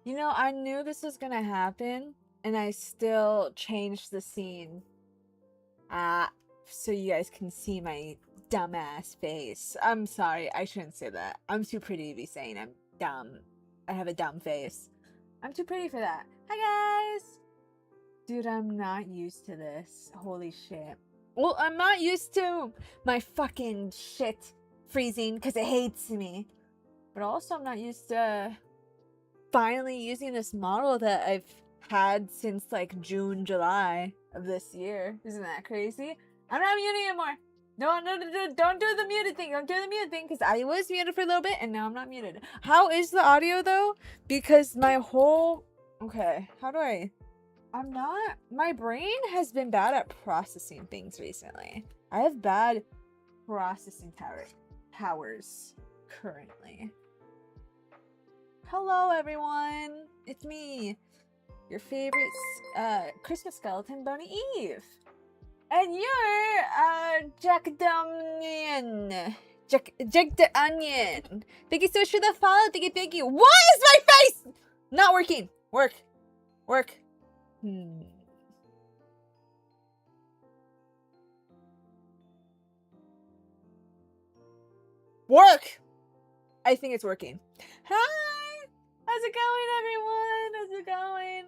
You know, I knew this was gonna happen, and I still changed the scene. So you guys can see my dumbass face. I'm sorry, I shouldn't say that. I'm too pretty to be saying I'm dumb. I have a dumb face. I'm too pretty for that. Hi, guys! Dude, I'm not used to this. Holy shit. Well, I'm not used to my fucking shit freezing because it hates me. But also, I'm not used to finally using this model that I've had since like June, July of this year. Isn't that crazy? I'm not muted anymore. No, don't do the muted thing. Don't do the muted thing because I was muted for a little bit and now I'm not muted. How is the audio though? Because my whole... Okay, how do I... I'm not... My brain has been bad at processing things recently. I have bad processing powers currently. Hello, everyone. It's me, your favorite Christmas skeleton, Bonnie Eve. And you're, Jack the Onion. Thank you so much for the follow. Thank you. Why is my face not working? Work. Work. I think it's working. Hi. How's it going, everyone? How's it going?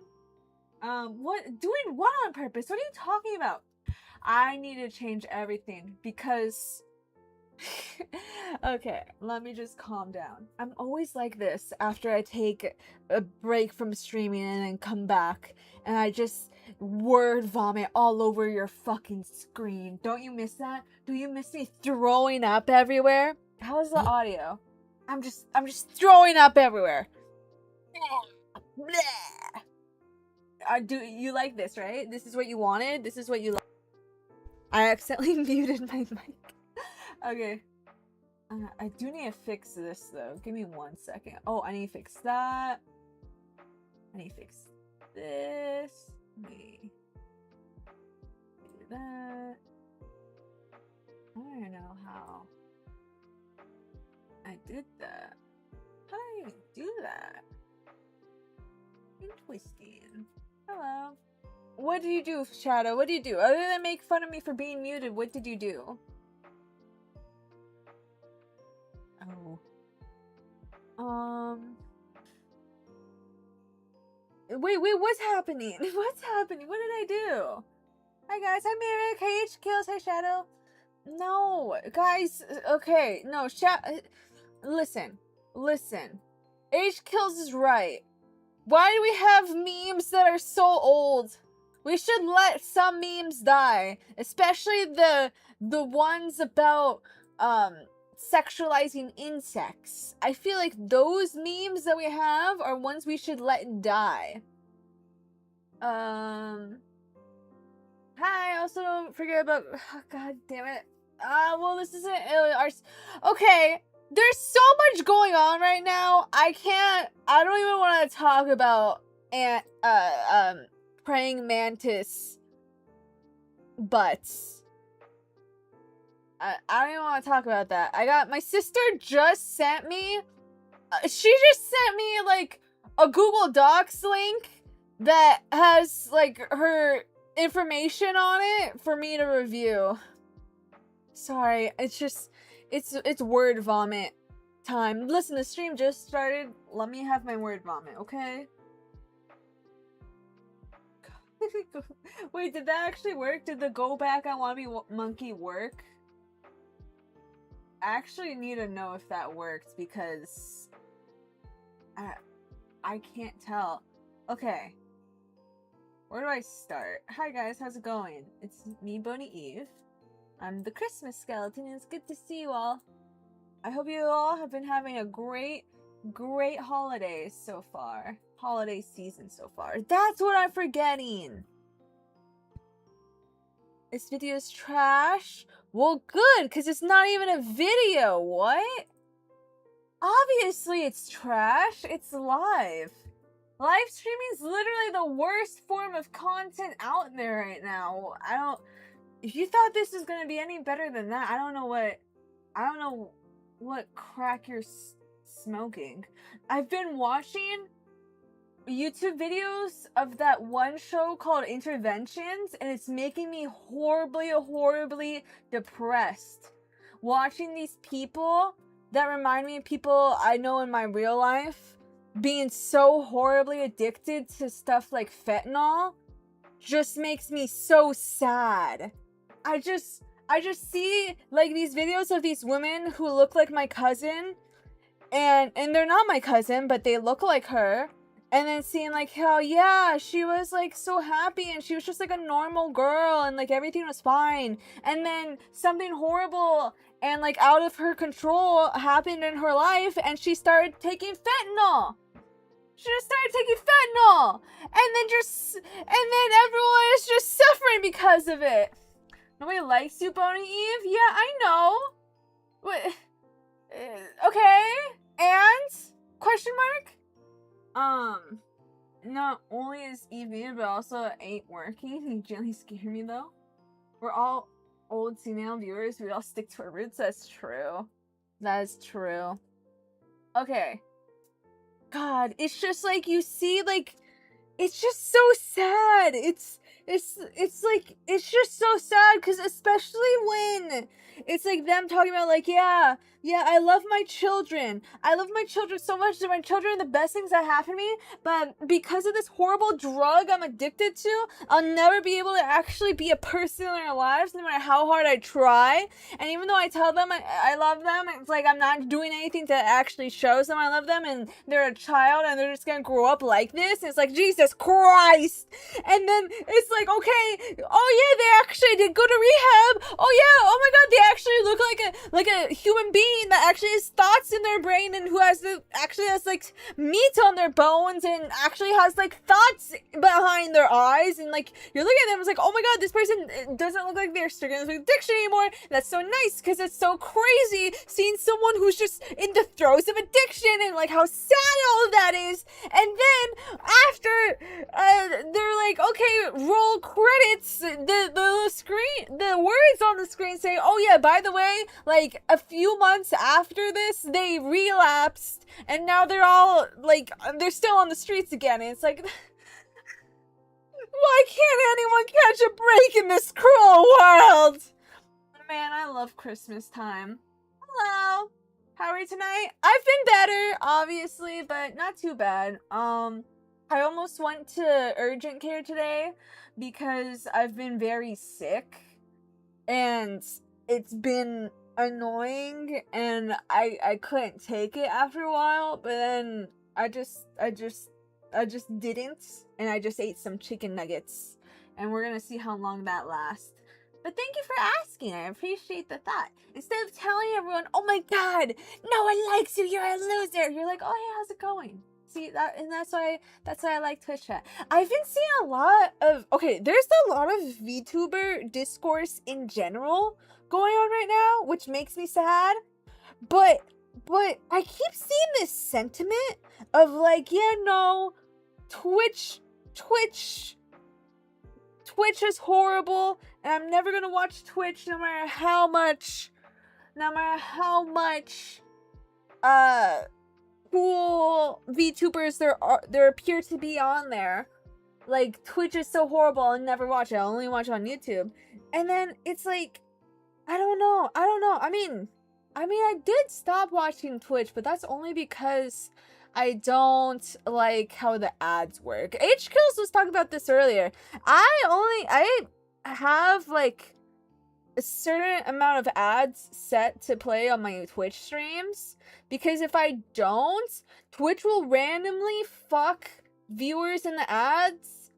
What? Doing what on purpose? What are you talking about? I need to change everything because... Okay, let me just calm down. I'm always like this after I take a break from streaming and then come back and I just word vomit all over your fucking screen. Don't you miss that? Do you miss me throwing up everywhere? How's the audio? I'm just throwing up everywhere. Do you like this, right? This is what you wanted? This is what you like? I accidentally muted my mic. Okay. I do need to fix this, though. Give me 1 second. Oh, I need to fix that. I need to fix this. Let me do that. I don't know how I did that. How did I do that? Interesting. Hello. What did you do, Shadow? What did you do? Other than make fun of me for being muted, what did you do? Oh. Wait, what's happening? What's happening? What did I do? Hi, guys. Hi, Mary. H Kills. Hi, Shadow. No, guys. Okay, no, listen. H Kills is right. Why do we have memes that are so old? We should let some memes die, especially the ones about sexualizing insects. I feel like those memes that we have are ones we should let die. Hi, also don't forget about... Oh, God damn it. Well, this isn't our... Okay, there's so much going on right now. I don't even want to talk about praying mantis butts. I don't even want to talk about that. My sister just sent me... she just sent me, like, a Google Docs link that has, like, her information on it for me to review. Sorry, it's just... It's word vomit time. Listen, the stream just started. Let me have my word vomit, okay? Wait, did that actually work? Did the go back I wanna be monkey work? I actually need to know if that worked because I can't tell. Okay. Where do I start? Hi guys, how's it going? It's me, Bonnie Eve. I'm the Christmas skeleton and it's good to see you all. I hope you all have been having a great holidays so far. Holiday season so far. That's what I'm forgetting! This video is trash? Well, good, because it's not even a video. What? Obviously it's trash. It's live. Live streaming is literally the worst form of content out there right now. If you thought this was gonna be any better than that, I don't know what crack you're smoking. I've been watching YouTube videos of that one show called Interventions, and it's making me horribly depressed. Watching these people that remind me of people I know in my real life being so horribly addicted to stuff like fentanyl just makes me so sad. I just see like these videos of these women who look like my cousin, and they're not my cousin, but they look like her. And then seeing like, hell yeah, she was like so happy and she was just like a normal girl and like everything was fine. And then something horrible and like out of her control happened in her life and she started taking fentanyl. She just started taking fentanyl. And then everyone is just suffering because of it. Nobody likes you, Bonnie Eve? Yeah, I know. What? Okay. And? Question mark? Not only is EV, but also it ain't working. You gently scare me though. We're all old female viewers. We all stick to our roots. That's true. That is true. Okay. God, it's just like you see, like, it's just so sad. It's like, it's just so sad because especially when it's like them talking about like, yeah, I love my children. I love my children so much. They're my children are the best things that happen to me. But because of this horrible drug I'm addicted to, I'll never be able to actually be a person in their lives no matter how hard I try. And even though I tell them I love them, it's like I'm not doing anything that actually shows them I love them, and they're a child and they're just gonna grow up like this. And it's like, Jesus Christ. And then it's like, okay, oh yeah, they actually did go to rehab. Oh yeah, oh my God, they actually look like a human being that actually has thoughts in their brain and who actually has like meat on their bones and actually has like thoughts behind their eyes, and like you're looking at them, it's like, oh my God, this person doesn't look like they're struggling with addiction anymore. That's so nice because it's so crazy seeing someone who's just in the throes of addiction and like how sad all of that is. And then after they're like, okay, roll credits, the screen, the words on the screen say, oh yeah, by the way, like a few months after this they relapsed and now they're all like, they're still on the streets again. And it's like, why can't anyone catch a break in this cruel world? Man, I love Christmas time. Hello, how are you tonight? I've been better, obviously, but not too bad. I almost went to urgent care today because I've been very sick and it's been annoying and I couldn't take it after a while, but then I just didn't, and I just ate some chicken nuggets, and we're gonna see how long that lasts. But thank you for asking. I appreciate the thought. Instead of telling everyone, oh my God, no one likes you, you're a loser, you're like, oh hey, how's it going? See that, and that's why I like Twitch chat. I've been seeing a lot of, okay, there's a lot of VTuber discourse in general going on right now, which makes me sad. But I keep seeing this sentiment of like, yeah, no, Twitch is horrible, and I'm never gonna watch Twitch no matter how much cool VTubers there appear to be on there. Like, Twitch is so horrible, I'll never watch it. I'll only watch it on YouTube. And then it's like, I don't know. I mean, I did stop watching Twitch, but that's only because I don't like how the ads work. H-Kills was talking about this earlier. I have like a certain amount of ads set to play on my Twitch streams, because if I don't, Twitch will randomly fuck viewers in the ads.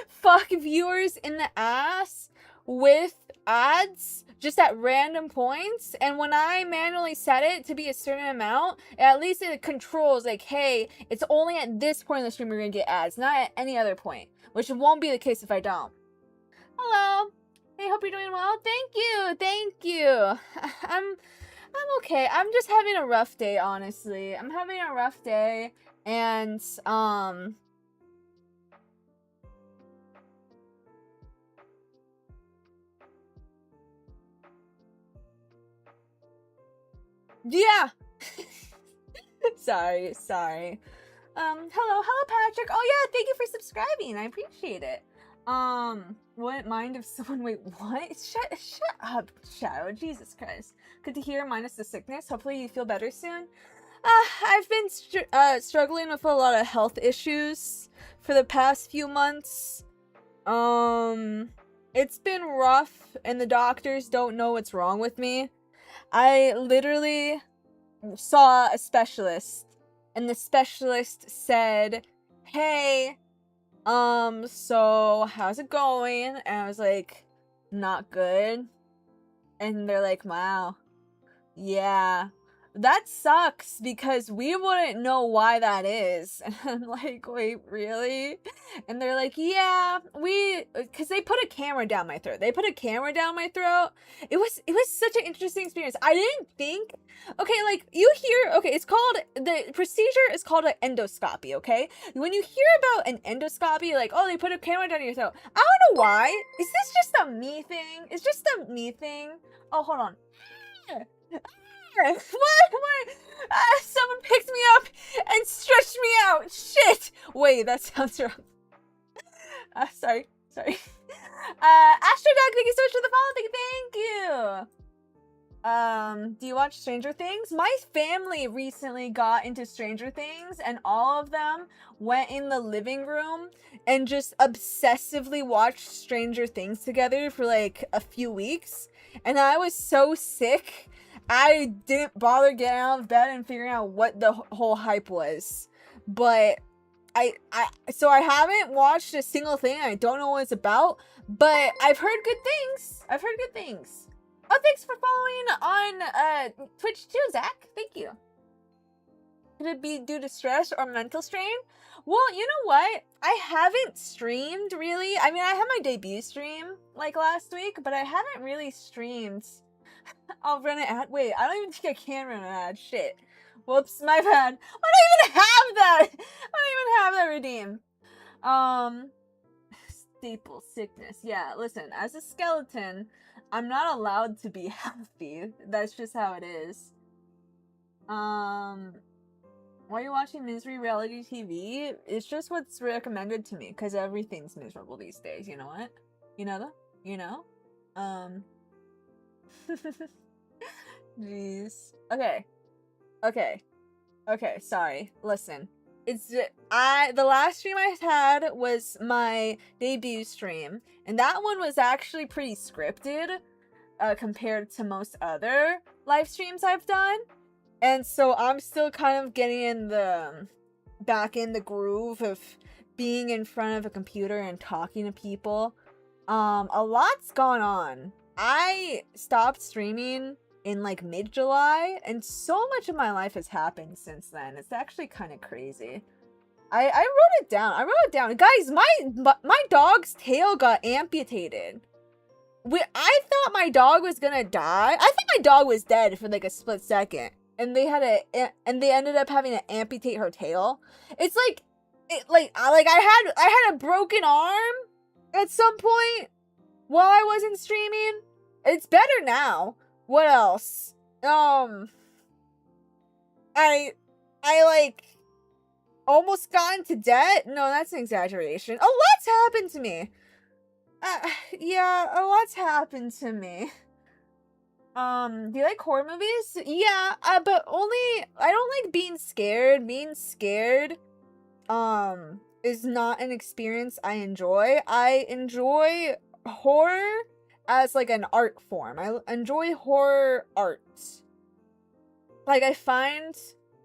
Fuck viewers in the ass with ads just at random points. And when I manually set it to be a certain amount, at least it controls like, hey, it's only at this point in the stream you're gonna get ads, not at any other point, which won't be the case if I don't. Hello. Hey, hope you're doing well. Thank you. I'm okay. I'm just having a rough day, honestly. I'm having a rough day, And yeah. Sorry. Hello Patrick. Oh yeah, thank you for subscribing. I appreciate it. Wouldn't mind if someone wait, what? Shut up, Shadow. Jesus Christ. Good to hear, minus the sickness. Hopefully you feel better soon. I've been struggling with a lot of health issues for the past few months. It's been rough, and the doctors don't know what's wrong with me. I literally saw a specialist, and the specialist said, hey, so how's it going? And I was like, not good. And they're like, wow, yeah, that sucks because we wouldn't know why that is. And I'm like, wait, really? And they're like, yeah, because they put a camera down my throat. They put a camera down my throat. It was such an interesting experience. I didn't think, okay, like you hear, okay, the procedure is called an endoscopy, okay? When you hear about an endoscopy, like, oh, they put a camera down your throat. I don't know why. Is this just a me thing? It's just a me thing. Oh, hold on. What? Someone picked me up and stretched me out. Shit. Wait, that sounds wrong. Sorry. Astrodog, thank you so much for the follow. Thank you. Do you watch Stranger Things? My family recently got into Stranger Things, and all of them went in the living room and just obsessively watched Stranger Things together for like a few weeks. And I was so sick, I didn't bother getting out of bed and figuring out what the whole hype was. But so I haven't watched a single thing. I don't know what it's about, but I've heard good things. Oh, thanks for following on Twitch too, Zach. Thank you. Could it be due to stress or mental strain? Well, you know what? I haven't streamed really. I mean, I had my debut stream like last week, but I haven't really streamed. I'll run an ad. Wait, I don't even think I can run an ad. Shit. Whoops, my bad. I don't even have that. Redeem. Staple sickness. Yeah, listen, as a skeleton, I'm not allowed to be healthy. That's just how it is. Why are you watching misery reality TV? It's just what's recommended to me, because everything's miserable these days. You know what? You know that? You know? Jeez. Okay, sorry. Listen. The last stream I had was my debut stream, and that one was actually pretty scripted compared to most other live streams I've done. And so I'm still kind of getting back in the groove of being in front of a computer and talking to people. A lot's gone on. I stopped streaming in like mid-July, and so much of my life has happened since then. It's actually kind of crazy. I wrote it down. Guys, my dog's tail got amputated. I thought my dog was gonna die. I think my dog was dead for like a split second, and they ended up having to amputate her tail. It's like I had a broken arm at some point while I wasn't streaming. It's better now. What else? I like almost got into debt. No, that's an exaggeration. A lot's happened to me. Yeah, a lot's happened to me. Do you like horror movies? Yeah, but only I don't like being scared. Being scared, is not an experience I enjoy. I enjoy horror as like an art form. I enjoy horror art. Like, I find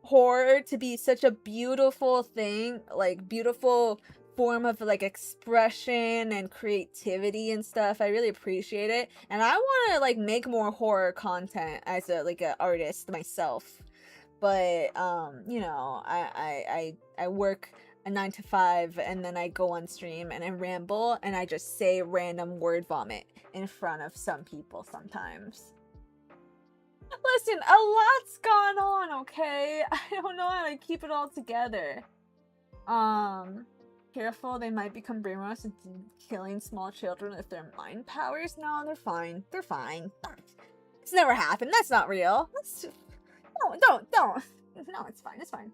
horror to be such a beautiful thing, like beautiful form of like expression and creativity and stuff. I really appreciate it, and I want to like make more horror content as a like an artist myself. But you know, I work a 9 to 5, and then I go on stream and I ramble and I just say random word vomit in front of some people sometimes. Listen, a lot's gone on, okay? I don't know how to keep it all together. Careful, they might become brainwashed into killing small children with their mind powers. No, they're fine. They're fine. It's never happened. That's not real. No, don't. No, it's fine. It's fine.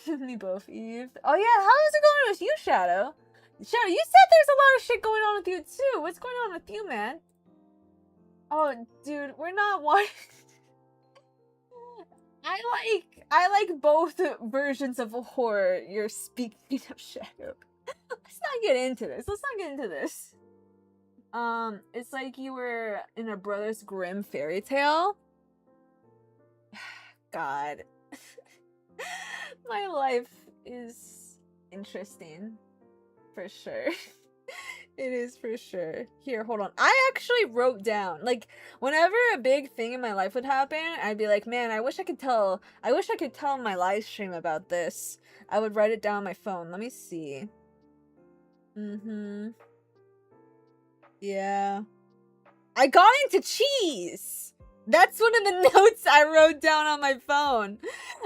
Me both, Eve. Oh yeah, how's it going with you, Shadow? Shadow, you said there's a lot of shit going on with you too. What's going on with you, man? Oh, dude, we're not watching. I like both versions of horror. You're speaking of, Shadow. Let's not get into this. It's like you were in a Brothers Grimm fairy tale. God. My life is interesting. For sure. It is for sure. Here, hold on. I actually wrote down, like, whenever a big thing in my life would happen, I'd be like, man, I wish I could tell my live stream about this. I would write it down on my phone. Let me see. Yeah. I got into cheese. That's one of the notes I wrote down on my phone.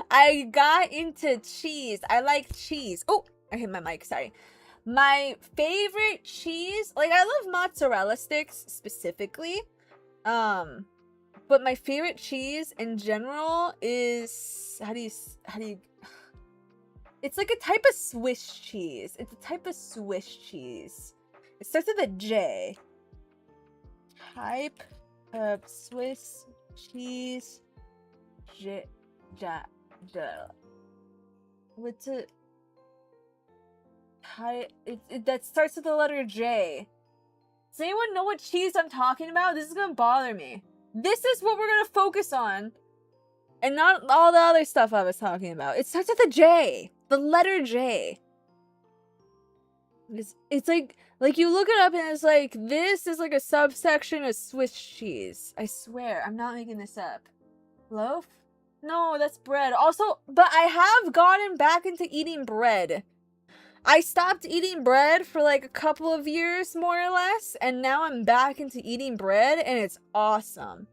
I got into cheese. I like cheese. Oh, I hit my mic, sorry. My favorite cheese, like, I love mozzarella sticks specifically. But my favorite cheese in general is, how do you it's like a type of Swiss cheese. It's a type of Swiss cheese. It starts with a J. Type of Swiss cheese. What's it? That starts with the letter J. Does anyone know what cheese I'm talking about? This is gonna bother me. This is what we're gonna focus on. And not all the other stuff I was talking about. It starts with a J. The letter J. It's like you look it up and it's like, this is like a subsection of Swiss cheese. I swear, I'm not making this up. Loaf? No, that's bread. Also, but I have gotten back into eating bread. I stopped eating bread for like a couple of years, more or less, and now I'm back into eating bread, and it's awesome.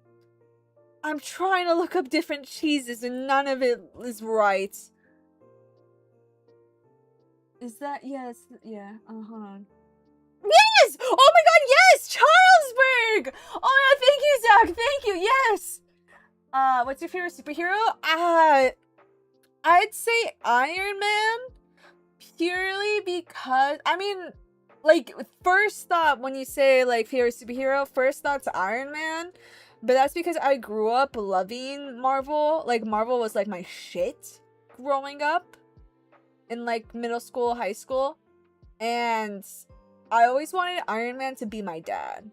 I'm trying to look up different cheeses, and none of it is right. Is that, yes, yeah, hold on. Yes! Oh my god, yes! Charlesburg! Oh yeah, thank you, Zach, thank you, yes! What's your favorite superhero? I'd say Iron Man. Purely because, I mean, like, first thought when you say, like, favorite superhero, first thought's Iron Man. But that's because I grew up loving Marvel. Like, Marvel was, like, my shit growing up in, like, middle school, high school. And I always wanted Iron Man to be my dad.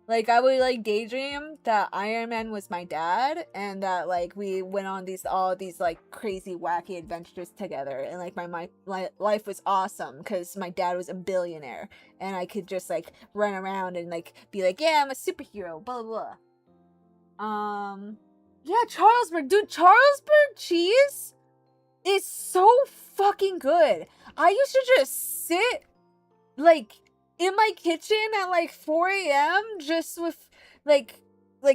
Like, I would, like, daydream that Iron Man was my dad, and that, like, we went on all these, like, crazy, wacky adventures together, and, like, my life was awesome, because my dad was a billionaire, and I could just, like, run around and, like, be like, yeah, I'm a superhero, blah, blah, blah. Yeah, Charlesburg, dude, Charlesburg cheese is so fucking good. I used to just sit, like, in my kitchen at like 4 a.m. just with like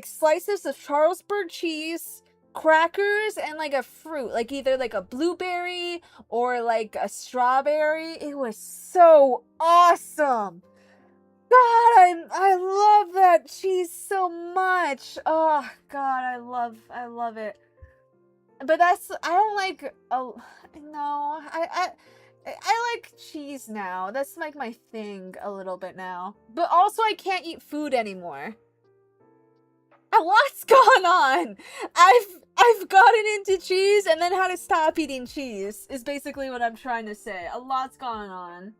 slices of Charlesburg cheese, crackers, and like a fruit, like either like a blueberry or like a strawberry. It was so awesome. God, I love that cheese so much. Oh God, I love it. But I don't like, oh no, I like cheese now. That's like my thing a little bit now. But also I can't eat food anymore. A lot's gone on. I've gotten into cheese and then had to stop eating cheese is basically what I'm trying to say. A lot's gone on.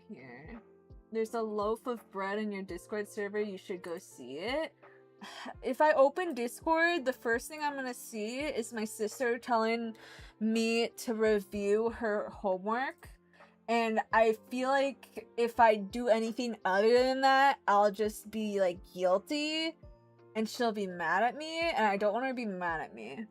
Here. There's a loaf of bread in your Discord server. You should go see it. If I open Discord, the first thing I'm gonna see is my sister telling me to review her homework. And I feel like if I do anything other than that, I'll just be like guilty and she'll be mad at me, and I don't want her to be mad at me.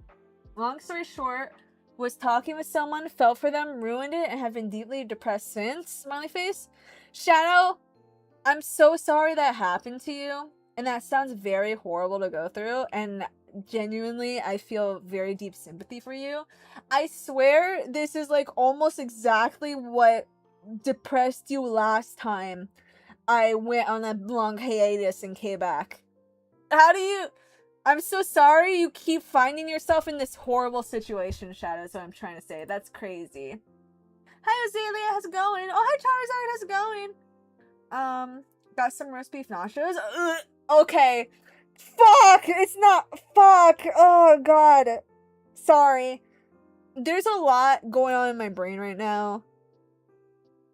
Long story short, was talking with someone, fell for them, ruined it, and have been deeply depressed since. Smiley face. Shadow, I'm so sorry that happened to you. And that sounds very horrible to go through, and genuinely I feel very deep sympathy for you. I swear this is like almost exactly what depressed you last time I went on a long hiatus and came back. How do you... I'm so sorry you keep finding yourself in this horrible situation, Shadow, is what I'm trying to say. That's crazy. Hi, Azalea, how's it going? Oh, hi, Charizard, how's it going? Got some roast beef nachos? Ugh. Okay. Fuck! It's not... Fuck! Oh, God. Sorry. There's a lot going on in my brain right now.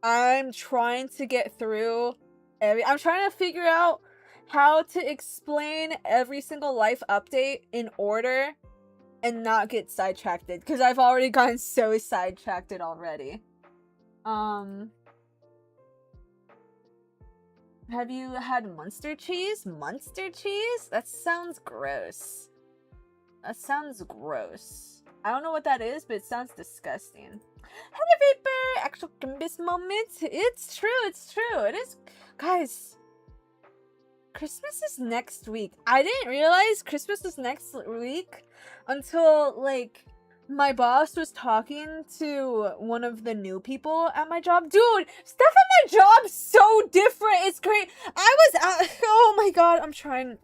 I'm trying to get through I'm trying to figure out how to explain every single life update in order and not get sidetracked, because I've already gotten so sidetracked already. Have you had Munster cheese? Munster cheese? That sounds gross. That sounds gross. I don't know what that is, but it sounds disgusting. Hello, Vapor! Actual Gimbus moment. It's true, it's true. It is. Guys, Christmas is next week. I didn't realize Christmas was next week until, like, my boss was talking to one of the new people at my job. Dude, stuff at my job's so different. It's great. Oh my god, I'm trying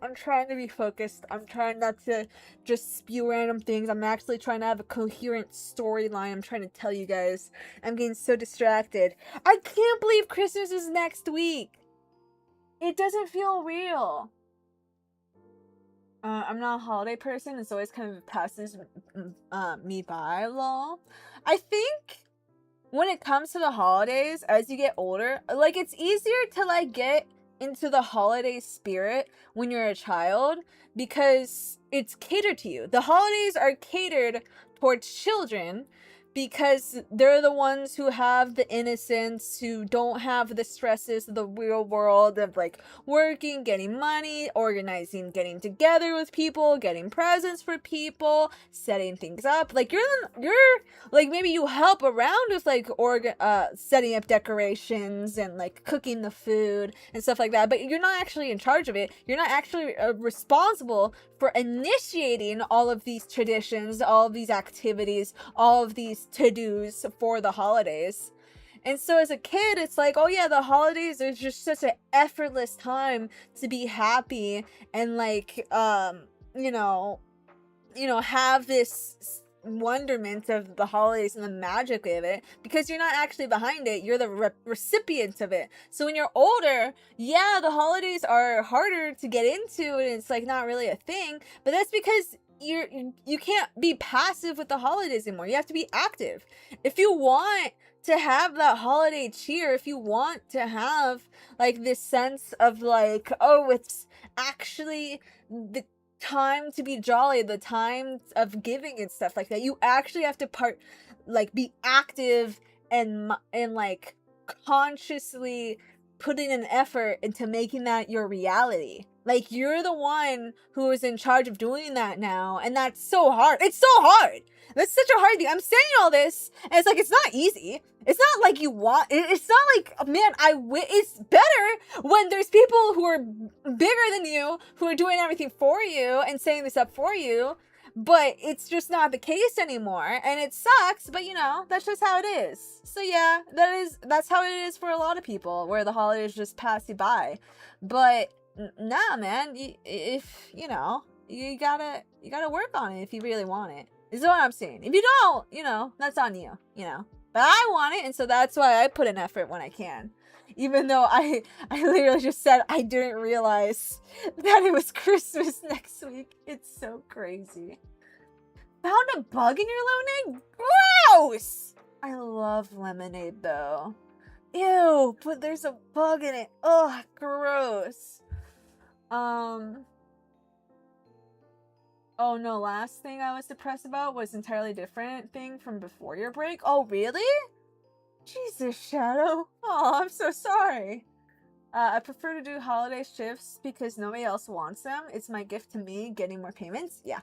to be focused. I'm trying not to just spew random things. I'm actually trying to have a coherent storyline I'm trying to tell you guys. I'm getting so distracted. I can't believe Christmas is next week. It doesn't feel real. I'm not a holiday person. It's always kind of passes me by, lol. I think when it comes to the holidays, as you get older, like, it's easier to, like, get into the holiday spirit when you're a child because it's catered to you. The holidays are catered towards children because they're the ones who have the innocence, who don't have the stresses of the real world of, like, working, getting money, organizing, getting together with people, getting presents for people, setting things up. Like, you're like, maybe you help around with, like, setting up decorations and, like, cooking the food and stuff like that, but you're not actually in charge of it. You're not actually responsible for initiating all of these traditions, all of these activities, all of these to-dos for the holidays. And so as a kid, it's like, oh yeah, the holidays are just such an effortless time to be happy and, like, have this wonderment of the holidays and the magic of it, because you're not actually behind it, you're the recipient of it. So when you're older, yeah, the holidays are harder to get into and it's, like, not really a thing, but that's because you can't be passive with the holidays anymore. You have to be active. If you want to have that holiday cheer, if you want to have, like, this sense of, like, oh, it's actually the time to be jolly, the time of giving and stuff like that, you actually have to be active and like, consciously putting an effort into making that your reality. Like, you're the one who is in charge of doing that now, and that's so hard. It's so hard. That's such a hard thing. I'm saying all this, and it's like, it's not easy. It's not like you want... It's not like, man, it's better when there's people who are bigger than you, who are doing everything for you and setting this up for you, but it's just not the case anymore, and it sucks, but, that's just how it is. So yeah, that's how it is for a lot of people, where the holidays just pass you by. But nah, man, you gotta work on it if you really want it. Is what I'm saying. If you don't, that's on you, But I want it, and so that's why I put in effort when I can. Even though I literally just said I didn't realize that it was Christmas next week. It's so crazy. Found a bug in your lemonade? Gross! I love lemonade, though. Ew, but there's a bug in it. Ugh, gross. Oh no, last thing I was depressed about was entirely different thing from before your break. Oh, really? Jesus, Shadow. Oh, I'm so sorry. I prefer to do holiday shifts because nobody else wants them. It's my gift to me, getting more payments. Yeah,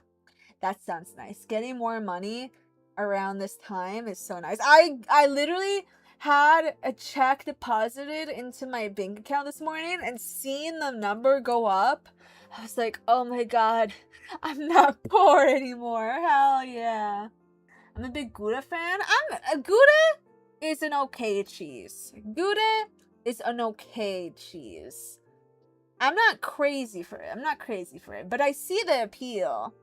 that sounds nice. Getting more money around this time is so nice. I literally had a check deposited into my bank account this morning and seeing the number go up, I was like, oh my god, I'm not poor anymore. Hell yeah. I'm a big Gouda fan. Gouda is an okay cheese. Gouda is an okay cheese. I'm not crazy for it. But I see the appeal.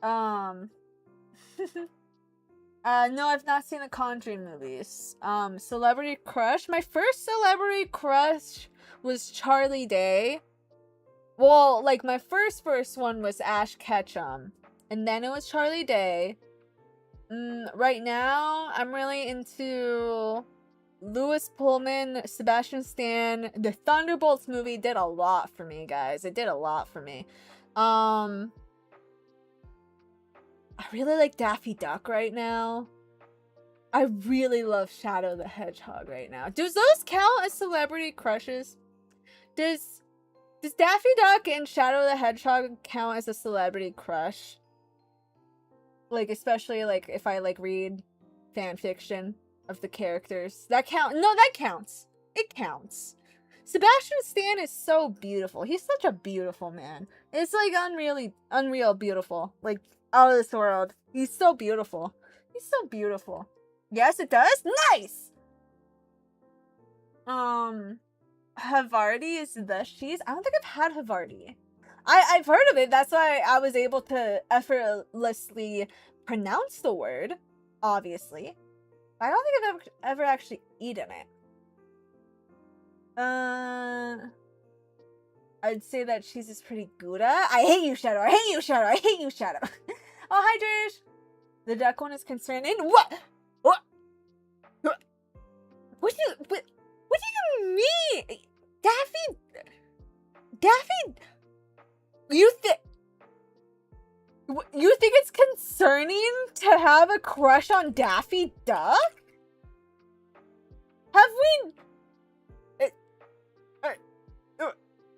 No, I've not seen the Conjuring movies. Celebrity crush. My first celebrity crush was Charlie Day. Well, like, my first one was Ash Ketchum. And then it was Charlie Day. Right now, I'm really into Louis Pullman, Sebastian Stan. The Thunderbolts movie did a lot for me, guys. It did a lot for me. I really like Daffy Duck right now. I really love Shadow the Hedgehog right now. Does those count as celebrity crushes? Does Daffy Duck and Shadow the Hedgehog count as a celebrity crush? Like, especially, like, if I, like, read fan fiction of the characters. That count? No, that counts. It counts. Sebastian Stan is so beautiful. He's such a beautiful man. It's, like, unreal beautiful. Like, out of this world. He's so beautiful. He's so beautiful. Yes, it does? Nice! Havarti is the cheese? I don't think I've had Havarti. I've heard of it. That's why I was able to effortlessly pronounce the word, obviously. I don't think I've ever actually eaten it. I'd say that cheese is pretty Gouda. I hate you, Shadow. I hate you, Shadow. I hate you, Shadow. Oh, hi, Drish. The duck one is concerning. What? What do you mean? Daffy? You think it's concerning to have a crush on Daffy Duck? Have we...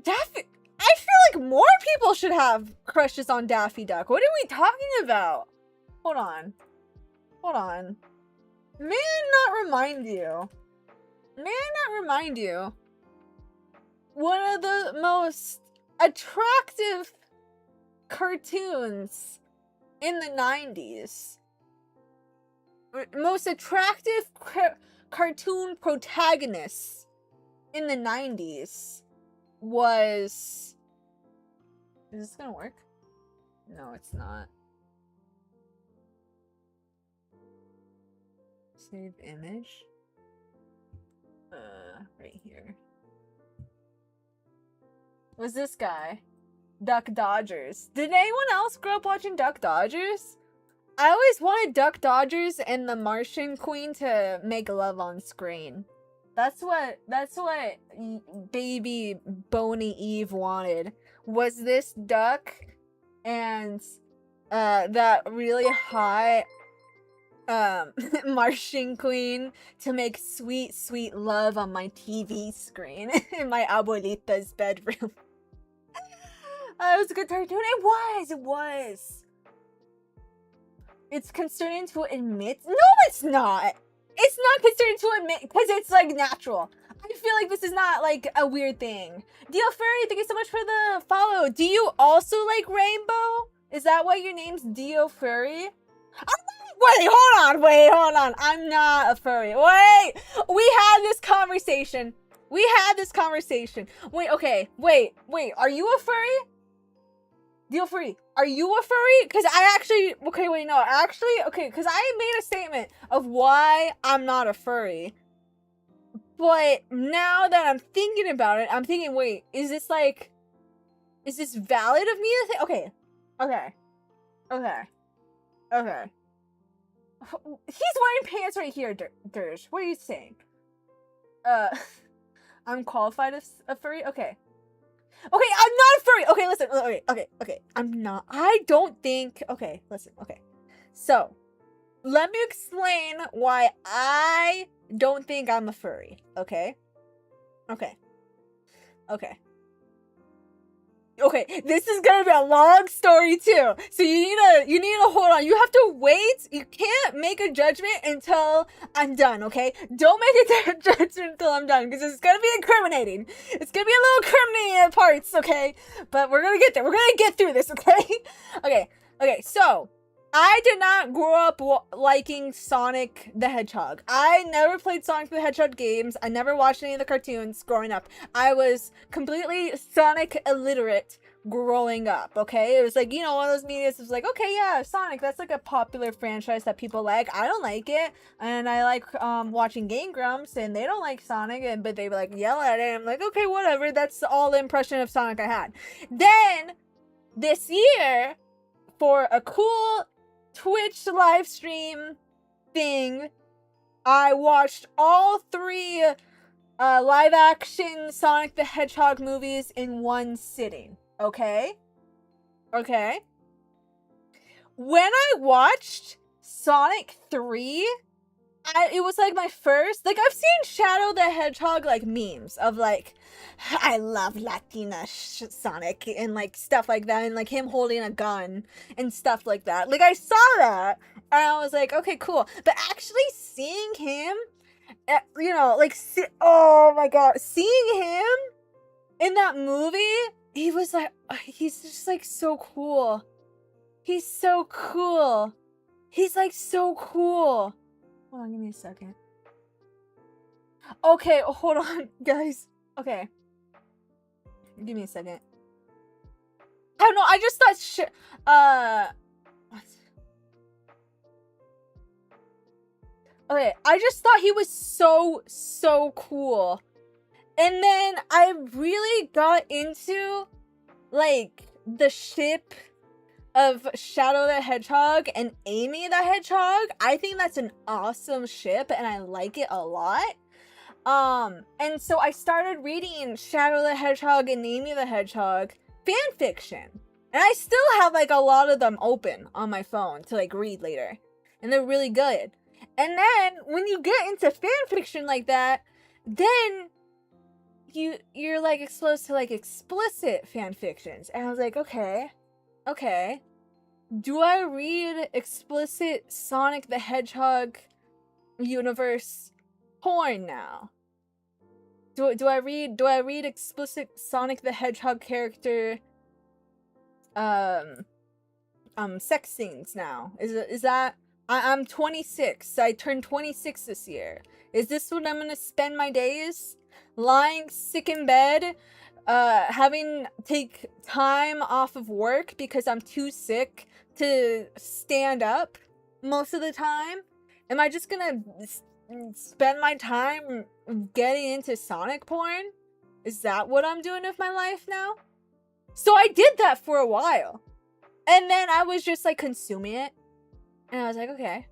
Daffy... I feel like more people should have crushes on Daffy Duck. What are we talking about? Hold on. May I not remind you? One of the most attractive cartoons in the 90s. Most attractive cartoon protagonists in the 90s was... Is this gonna work? No, it's not. Save image. Right here. Was this guy? Duck Dodgers. Did anyone else grow up watching Duck Dodgers? I always wanted Duck Dodgers and the Martian Queen to make love on screen. That's what baby Boney Eve wanted. Was this duck and that really hot Martian Queen to make sweet love on my TV screen in my abuelita's bedroom. It was a good cartoon. It was. It's concerning to admit. No, it's not. It's not concerning to admit because it's like natural. I feel like this is not like a weird thing. Dio Furry, thank you so much for the follow. Do you also like rainbow? Is that why your name's Dio Furry? Wait, hold on. I'm not a furry. Wait, we had this conversation. Wait, okay. Wait. Are you a furry? Dio Furry, are you a furry? Because I actually... Okay, wait, no. Okay, because I made a statement of why I'm not a furry. But now that I'm thinking about it, I'm thinking, wait, is this valid of me to think? Okay. He's wearing pants right here, Dirge. What are you saying? I'm qualified as a furry? Okay. Okay, I'm not a furry. Okay, listen. Okay. I'm not. I don't think... Okay, listen. Okay. So, let me explain why I don't think I'm a furry. Okay? Okay. Okay, this is gonna be a long story too. So you need to hold on. You have to wait. You can't make a judgment until I'm done, okay? Don't make a judgment until I'm done, because it's gonna be incriminating. It's gonna be a little incriminating at parts, okay? But we're gonna get there. We're gonna get through this, okay? Okay, so I did not grow up liking Sonic the Hedgehog. I never played Sonic the Hedgehog games. I never watched any of the cartoons growing up. I was completely Sonic illiterate growing up, okay? It was like, one of those medias was like, okay, yeah, Sonic, that's like a popular franchise that people like. I don't like it. And I like watching Game Grumps, and they don't like Sonic, but they like yell at it. And I'm like, okay, whatever. That's all the impression of Sonic I had. Then, this year, for a cool Twitch live stream thing, I watched all 3 live action Sonic the Hedgehog movies in one sitting. Okay? When I watched Sonic 3, it was like my first, like, I've seen Shadow the Hedgehog like memes of like, I love Latina Sonic and like stuff like that, and like him holding a gun and stuff like that. Like, I saw that and I was like, okay, cool. But actually seeing him, oh my god, seeing him in that movie, he was like, he's just like so cool. He's so cool. He's like so cool. Hold on, give me a second. Okay, hold on, guys. Okay. Give me a second. I don't know, I just thought what? Okay, I just thought he was so cool. And then I really got into, like, the ship of Shadow the Hedgehog and Amy the Hedgehog. I think that's an awesome ship, and I like it a lot. And so I started reading Shadow the Hedgehog and Amy the Hedgehog fan fiction. And I still have, like, a lot of them open on my phone to, like, read later. And they're really good. And then, when you get into fan fiction like that, then you're, like, exposed to, like, explicit fan fictions. And I was like, okay. Do I read explicit Sonic the Hedgehog universe porn now? Do I read explicit Sonic the Hedgehog character sex scenes now? Is that I'm 26. I turned 26 this year. Is this what I'm gonna spend my days? Lying sick in bed, having take time off of work because I'm too sick to stand up most of the time? Am I just gonna spend my time getting into Sonic porn? Is that what I'm doing with my life now? So I did that for a while. And then I was just like consuming it. And I was like, okay,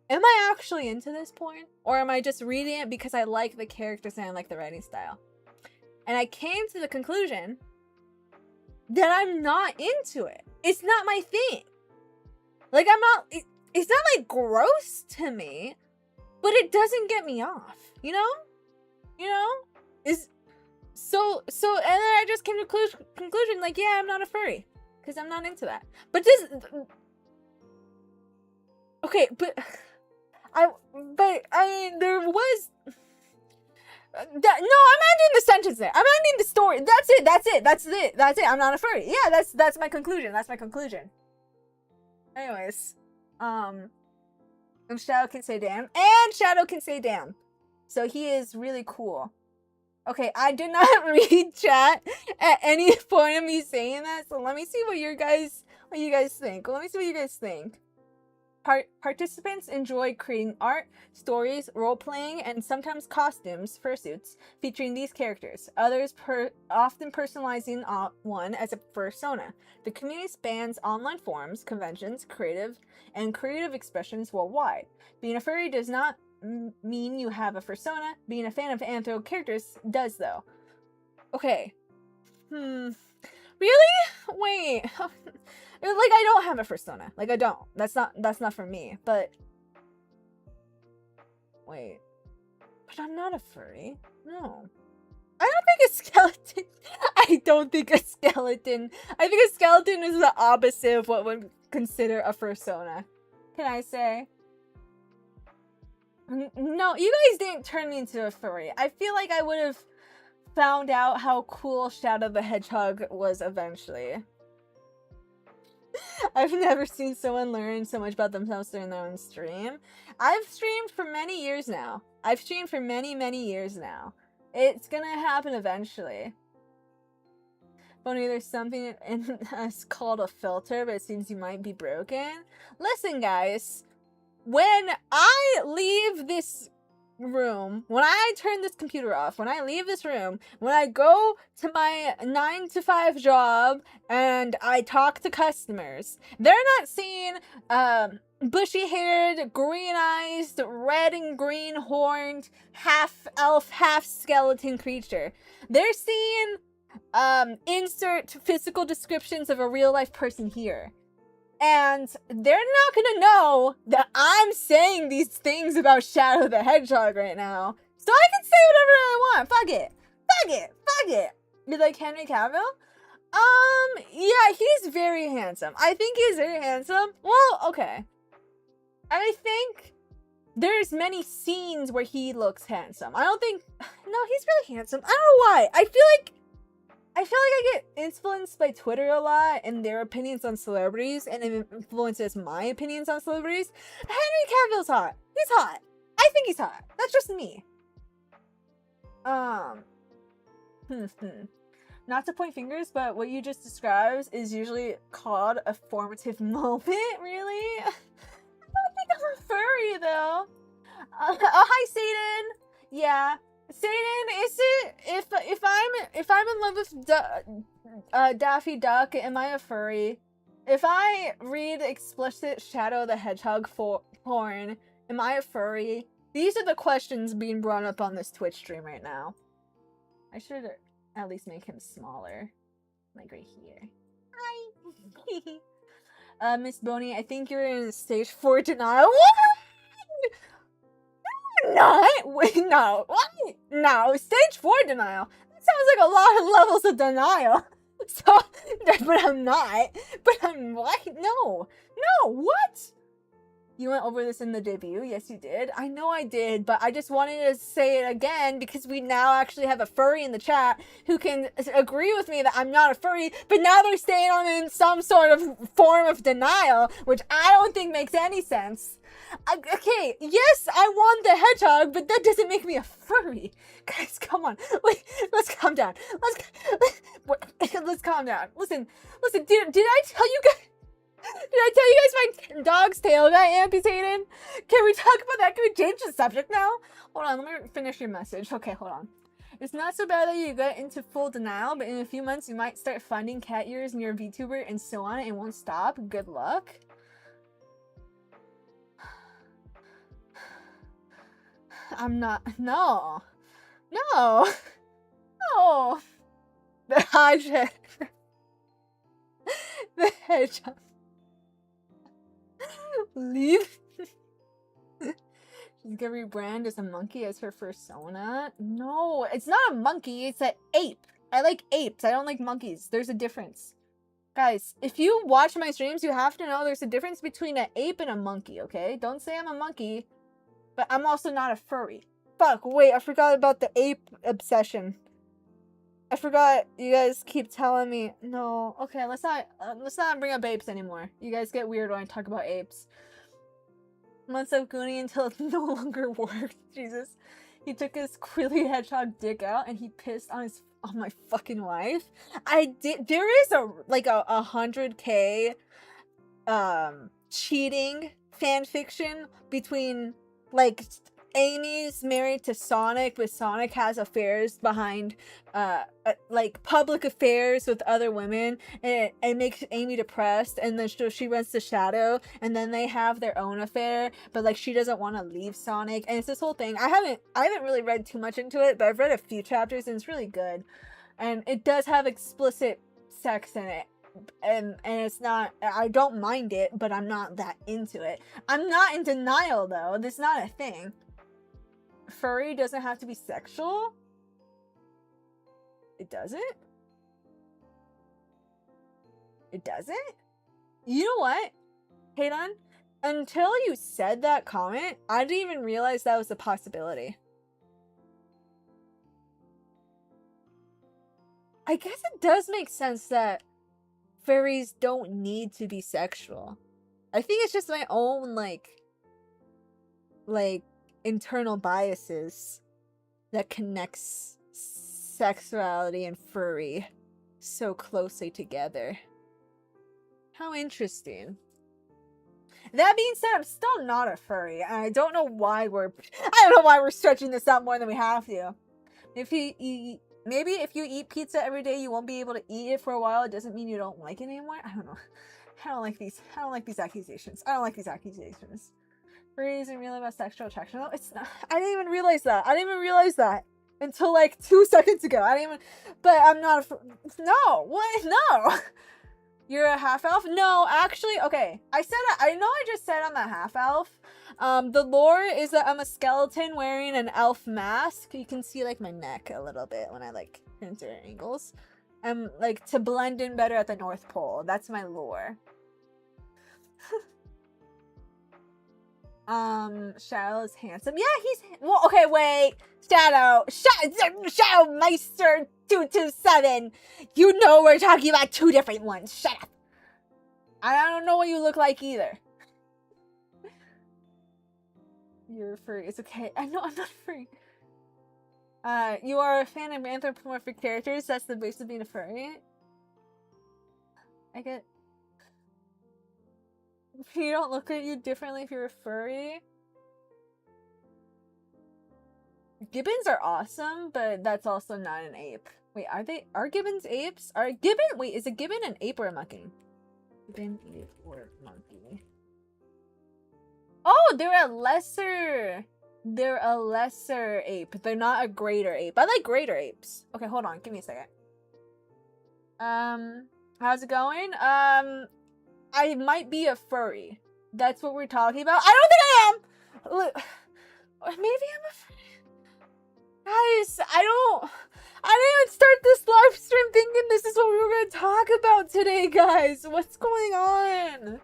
am I actually into this porn? Or am I just reading it because I like the characters and I like the writing style? And I came to the conclusion that I'm not into it. It's not my thing. Like, it's not like gross to me, but it doesn't get me off, you know? So and then I just came to conclusion, like, yeah, I'm not a furry, because I'm not into that. But okay, but I mean, there was no, I'm ending the sentence there. I'm ending the story. That's it. I'm not a furry. Yeah, that's my conclusion. Anyways, and Shadow can say damn. So he is really cool. Okay, I did not read chat at any point of me saying that, so let me see what you guys think. Participants enjoy creating art, stories, role-playing, and sometimes costumes, fursuits, featuring these characters. Others often personalizing one as a fursona. The community spans online forums, conventions, creative expressions worldwide. Being a furry does not mean you have a fursona. Being a fan of anthro characters does, though. Okay. Really? Wait. Like, I don't have a fursona. Like, I don't. That's not for me. But wait. But I'm not a furry. No. I don't think a skeleton. I don't think a skeleton. I think a skeleton is the opposite of what would consider a fursona. Can I say? No, you guys didn't turn me into a furry. I feel like I would have found out how cool Shadow the Hedgehog was eventually. I've never seen someone learn so much about themselves during their own stream. I've streamed for many years now. I've streamed for many, many years now. It's gonna happen eventually. Only there's something in us called a filter, but it seems you might be broken. Listen, guys. When I leave this room, when I turn this computer off, when I leave this room, when I go to my 9-to-5 job and I talk to customers, they're not seeing bushy-haired, green-eyed, red and green-horned, half-elf, half-skeleton creature. They're seeing insert physical descriptions of a real-life person here. And they're not gonna know that I'm saying these things about Shadow the Hedgehog right now. So I can say whatever I want. Fuck it. Fuck it. Fuck it. You like Henry Cavill? Yeah, he's very handsome. I think he's very handsome. Well, okay. I think there's many scenes where he looks handsome. I don't think... No, he's really handsome. I don't know why. I feel like I get influenced by Twitter a lot and their opinions on celebrities, and it influences my opinions on celebrities. Henry Cavill's hot. He's hot. I think he's hot. That's just me. Not to point fingers, but what you just described is usually called a formative moment, really? I don't think I'm a furry, though. Oh, hi, Satan. Yeah. Satan, is it if I'm in love with Daffy Duck, am I a furry? If I read explicit Shadow the Hedgehog porn, am I a furry? These are the questions being brought up on this Twitch stream right now. I should at least make him smaller, like right here. Hi, Miss Boney. I think you're in stage 4 denial. What? Not? Wait, no. What? No. Stage 4 denial. That sounds like a lot of levels of denial. So, but I'm not. But I'm what? No. No, what? You went over this in the debut? Yes, you did. I know I did, but I just wanted to say it again because we now actually have a furry in the chat who can agree with me that I'm not a furry, but now they're staying on in some sort of form of denial, which I don't think makes any sense. Okay, yes, I want the hedgehog, but that doesn't make me a furry. Guys, come on. Wait, let's calm down. Let's calm down. Listen, did I tell you guys? Did I tell you guys my dog's tail got amputated? Can we talk about that? Can we change the subject now? Hold on, let me finish your message. Okay, hold on. It's not so bad that you get into full denial, but in a few months you might start finding cat ears in your VTuber and so on, and it won't stop. Good luck. I'm not. No. No. No. The hedgehog. The hedgehog. Leave. She's gonna rebrand as a monkey as her fursona. No, it's not a monkey. It's an ape. I like apes. I don't like monkeys. There's a difference. Guys, if you watch my streams, you have to know there's a difference between an ape and a monkey, okay? Don't say I'm a monkey, but I'm also not a furry. Fuck, wait, I forgot about the ape obsession. I forgot. You guys keep telling me. No, okay, let's not bring up apes anymore. You guys get weird when I talk about apes. Months of Goonie until it no longer worked. Jesus. He took his Quilly Hedgehog dick out and he pissed on my fucking wife. There is a 100K cheating fanfiction between like Amy's married to Sonic, but Sonic has affairs behind, like public affairs with other women, and it makes Amy depressed, and then she runs to Shadow, and then they have their own affair, but like she doesn't want to leave Sonic, and it's this whole thing. I haven't really read too much into it, but I've read a few chapters, and it's really good, and it does have explicit sex in it. And it's not, I don't mind it, but I'm not that into it. I'm not in denial though. This is not a thing. Furry doesn't have to be sexual? It doesn't? It doesn't? You know what? Hayden, until you said that comment, I didn't even realize that was a possibility. I guess it does make sense that furries don't need to be sexual. I think it's just my own, like internal biases that connects sexuality and furry so closely together. How interesting. That being said, I'm still not a furry, and I don't know why we're stretching this out more than we have to. Maybe if you eat pizza every day, you won't be able to eat it for a while. It doesn't mean you don't like it anymore. I don't know. I don't like these accusations. Furry isn't really about sexual attraction. No, it's not. I didn't even realize that. Until like 2 seconds ago. But I'm not no, what? No. You're a half elf? No, actually, okay. I just said I'm a half elf. The lore is that I'm a skeleton wearing an elf mask. You can see like my neck a little bit when I like turn certain angles. Like to blend in better at the North Pole. That's my lore. Shadow is handsome. Yeah, well, okay, wait. Shadow Meister 227. You know we're talking about 2 different ones. Shut up. I don't know what you look like either. You're furry. It's okay. I know I'm not furry. You are a fan of anthropomorphic characters. That's the base of being a furry. I get. You don't look at you differently if you're a furry. Gibbons are awesome, but that's also not an ape. Wait, are gibbons apes? Is a gibbon an ape or a monkey? Gibbon, ape, or monkey? Oh, they're a lesser ape. They're not a greater ape. I like greater apes. Okay, hold on, give me a second. How's it going? I might be a furry. That's what we're talking about. I don't think I am! Look, maybe I'm a furry. Guys, I didn't even start this live stream thinking this is what we were going to talk about today, guys. What's going on?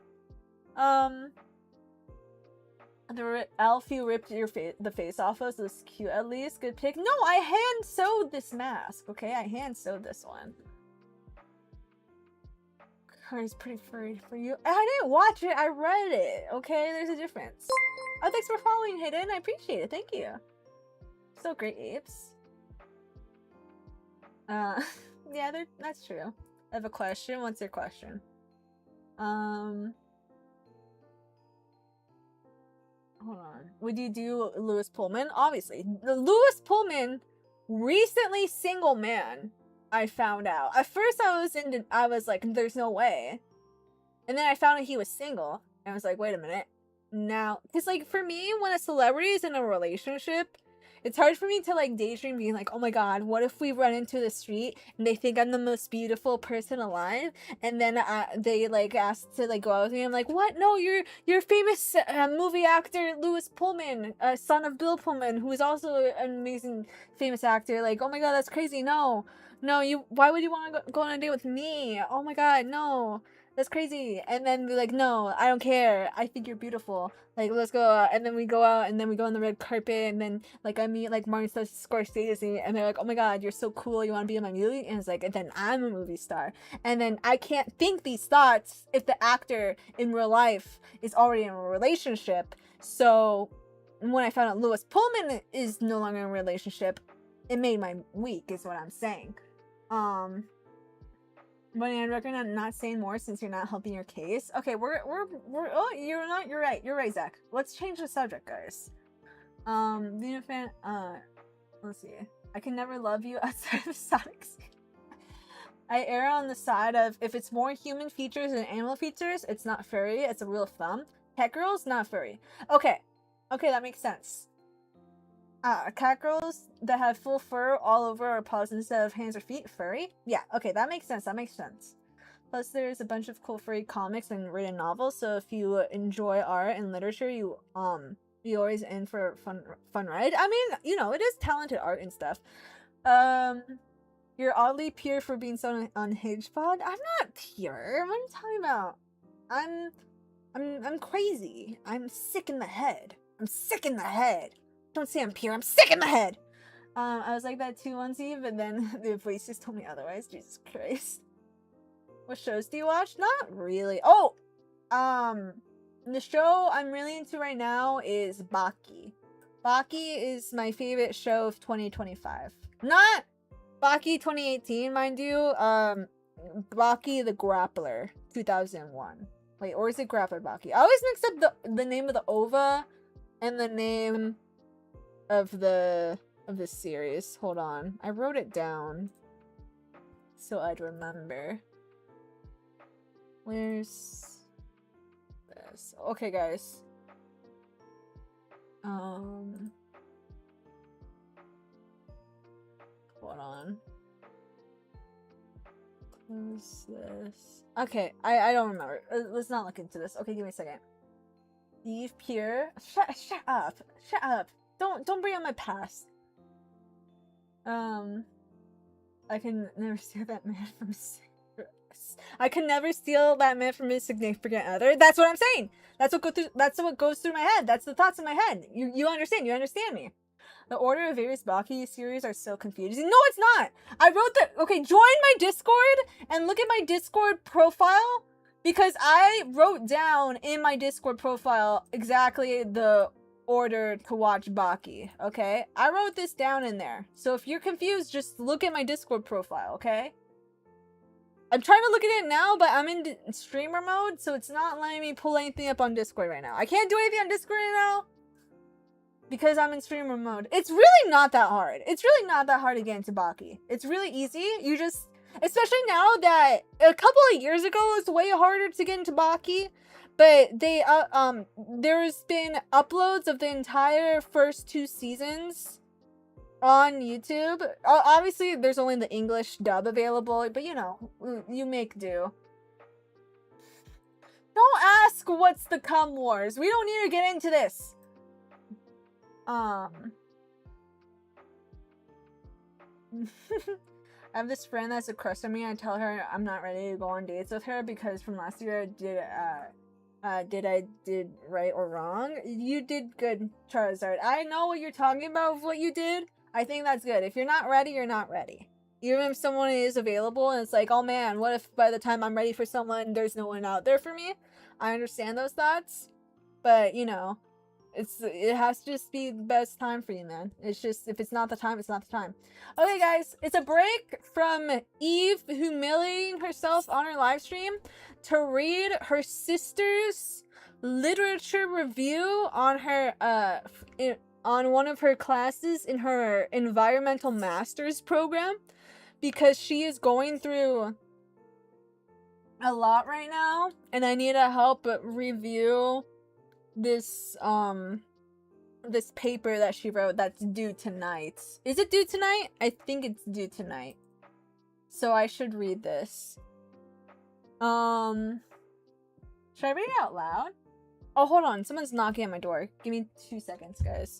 The elf you ripped the face off of was cute at least. Good pick. No, I hand sewed this mask, okay? I hand sewed this one. It's pretty furry for you. I didn't watch it, I read it, okay? There's a difference. Oh, thanks for following, Hidden. I appreciate it. Thank you. So great, apes. Yeah, that's true. I have a question. What's your question? Hold on. Would you do Lewis Pullman? Obviously. Lewis Pullman, recently single man, I found out. At first I was like, there's no way. And then I found out he was single. And I was like, wait a minute. Now, because like for me, when a celebrity is in a relationship, it's hard for me to like daydream being like, oh my god, what if we run into the street and they think I'm the most beautiful person alive, and then they like ask to like go out with me. I'm like, what? No, you're famous movie actor Lewis Pullman, son of Bill Pullman, who is also an amazing famous actor. Like, oh my god, that's crazy. No, why would you want to go on a date with me? Oh my god, no. That's crazy. And then be like, no, I don't care. I think you're beautiful. Like, let's go out. And then we go out, and then we go on the red carpet, and then like I meet like Martin Scorsese, and they're like, oh my god, you're so cool. You want to be in my movie? And it's like, and then I'm a movie star. And then I can't think these thoughts if the actor in real life is already in a relationship. So when I found out Lewis Pullman is no longer in a relationship, it made my week, is what I'm saying. But I recommend not saying more since you're not helping your case. Okay, we're oh, you're right, Zach. Let's change the subject, guys. Being a fan, let's see. I can never love you outside of Sonic's. I err on the side of if it's more human features than animal features, it's not furry, it's a real thumb. Cat girls, not furry. Okay, that makes sense. Cat girls that have full fur all over our paws instead of hands or feet, furry? Yeah, okay, that makes sense. Plus, there's a bunch of cool furry comics and written novels, so if you enjoy art and literature, you always in for a fun ride. I mean, you know, it is talented art and stuff. You're oddly pure for being so unhinged, Pod. I'm not pure. What are you talking about? I'm crazy. I'm sick in the head. I'm sick in the head. Don't say I'm pure. I'm sick in the head. I was like that too once, Eve, but then the voices told me otherwise. Jesus Christ. What shows do you watch? Not really. Oh, the show I'm really into right now is Baki. Baki is my favorite show of 2025. Not Baki 2018, mind you. Baki the Grappler 2001. Wait, or is it Grappler Baki? I always mix up the name of the OVA and the name of the series. Hold on, I wrote it down so I'd remember. Where's this? Okay, guys. Hold on. Close this. Okay, I don't remember. Let's not look into this. Okay, give me a second. Eve Pure. Shut up. Shut up. Don't bring up my past. I can never steal that man from his I can never steal that man from his significant other. That's what I'm saying. That's what goes through my head. That's the thoughts in my head. You understand. You understand me. The order of various Baki series are so confusing. No, it's not. I wrote that. Okay, join my Discord and look at my Discord profile, because I wrote down in my Discord profile exactly the order to watch Baki. Okay, I wrote this down in there. So if you're confused, just look at my Discord profile. Okay. I'm trying to look at it now, but I'm in streamer mode, so it's not letting me pull anything up on Discord right now. I can't do anything on Discord right now because I'm in streamer mode. It's really not that hard. It's really not that hard to get into Baki. It's really easy. You just, especially now that a couple of years ago it was way harder to get into Baki, but they there's been uploads of the entire first 2 seasons on YouTube. Obviously, there's only the English dub available, but you know, you make do. Don't ask what's the cum wars. We don't need to get into this. I have this friend that's a crush on me. I tell her I'm not ready to go on dates with her because from last year I did right or wrong. You did good, Charizard. I know what you're talking about with what you did. I think that's good. If you're not ready, you're not ready. Even if someone is available and it's like, oh man, what if by the time I'm ready for someone, there's no one out there for me? I understand those thoughts, but you know, it has to just be the best time for you, man. It's just, if it's not the time, it's not the time. Okay, guys, it's a break from Eve humiliating herself on her live stream to read her sister's literature review on her on one of her classes in her environmental master's program, because she is going through a lot right now and I need to help review this this paper that she wrote that's due tonight. Is it due tonight? I think it's due tonight. So I should read this. Should I read it out loud? Oh, hold on. Someone's knocking at my door. Give me 2 seconds, guys.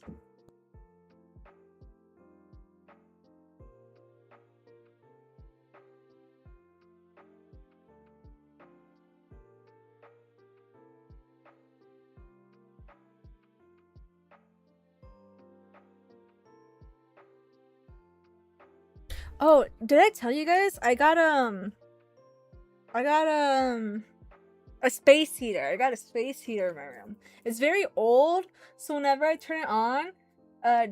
Oh, did I tell you guys? I got a space heater. I got a space heater in my room. It's very old, so whenever I turn it on,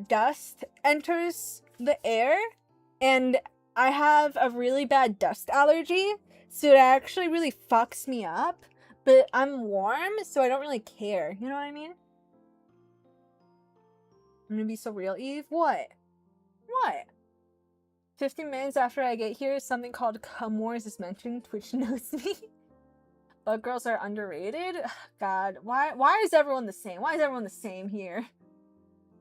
dust enters the air, and I have a really bad dust allergy, so it actually really fucks me up. But I'm warm, so I don't really care. You know what I mean? I'm gonna be so real, Eve. What? What? 15 minutes after I get here, something called cum wars is mentioned. Twitch knows me. But girls are underrated? God, why is everyone the same? Why is everyone the same here?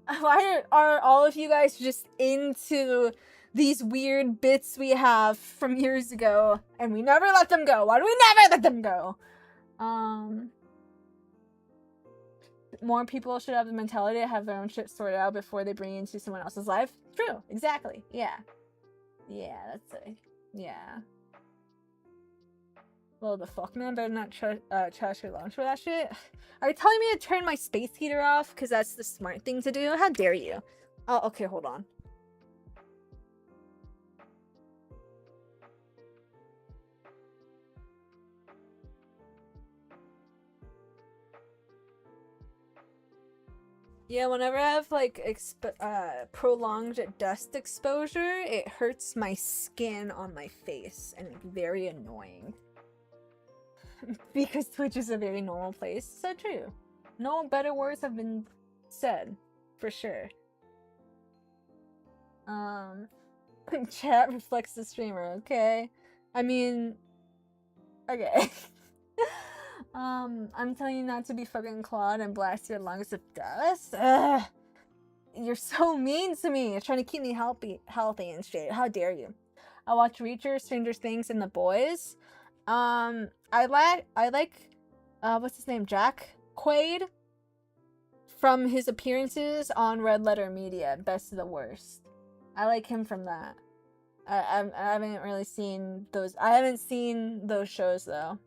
Why are all of you guys just into these weird bits we have from years ago and we never let them go? Why do we never let them go? More people should have the mentality to have their own shit sorted out before they bring it into someone else's life. True, exactly. Yeah. Yeah, that's it. Yeah. Well, the fuck, man, better not trash your lunch for that shit. Are you telling me to turn my space heater off? Because that's the smart thing to do? How dare you? Oh, okay, hold on. Yeah, whenever I have, like, prolonged dust exposure, it hurts my skin on my face, and it's very annoying. Because Twitch is a very normal place. So true. No better words have been said, for sure. Chat reflects the streamer, okay? I mean, okay. I'm telling you not to be fucking Claude and blast your lungs with dust. Ugh. You're so mean to me. You're trying to keep me healthy and straight. How dare you? I watch Reacher, Stranger Things, and The Boys. I like what's his name? Jack Quaid from his appearances on Red Letter Media, Best of the Worst. I like him from that. I haven't really seen those. I haven't seen those shows though.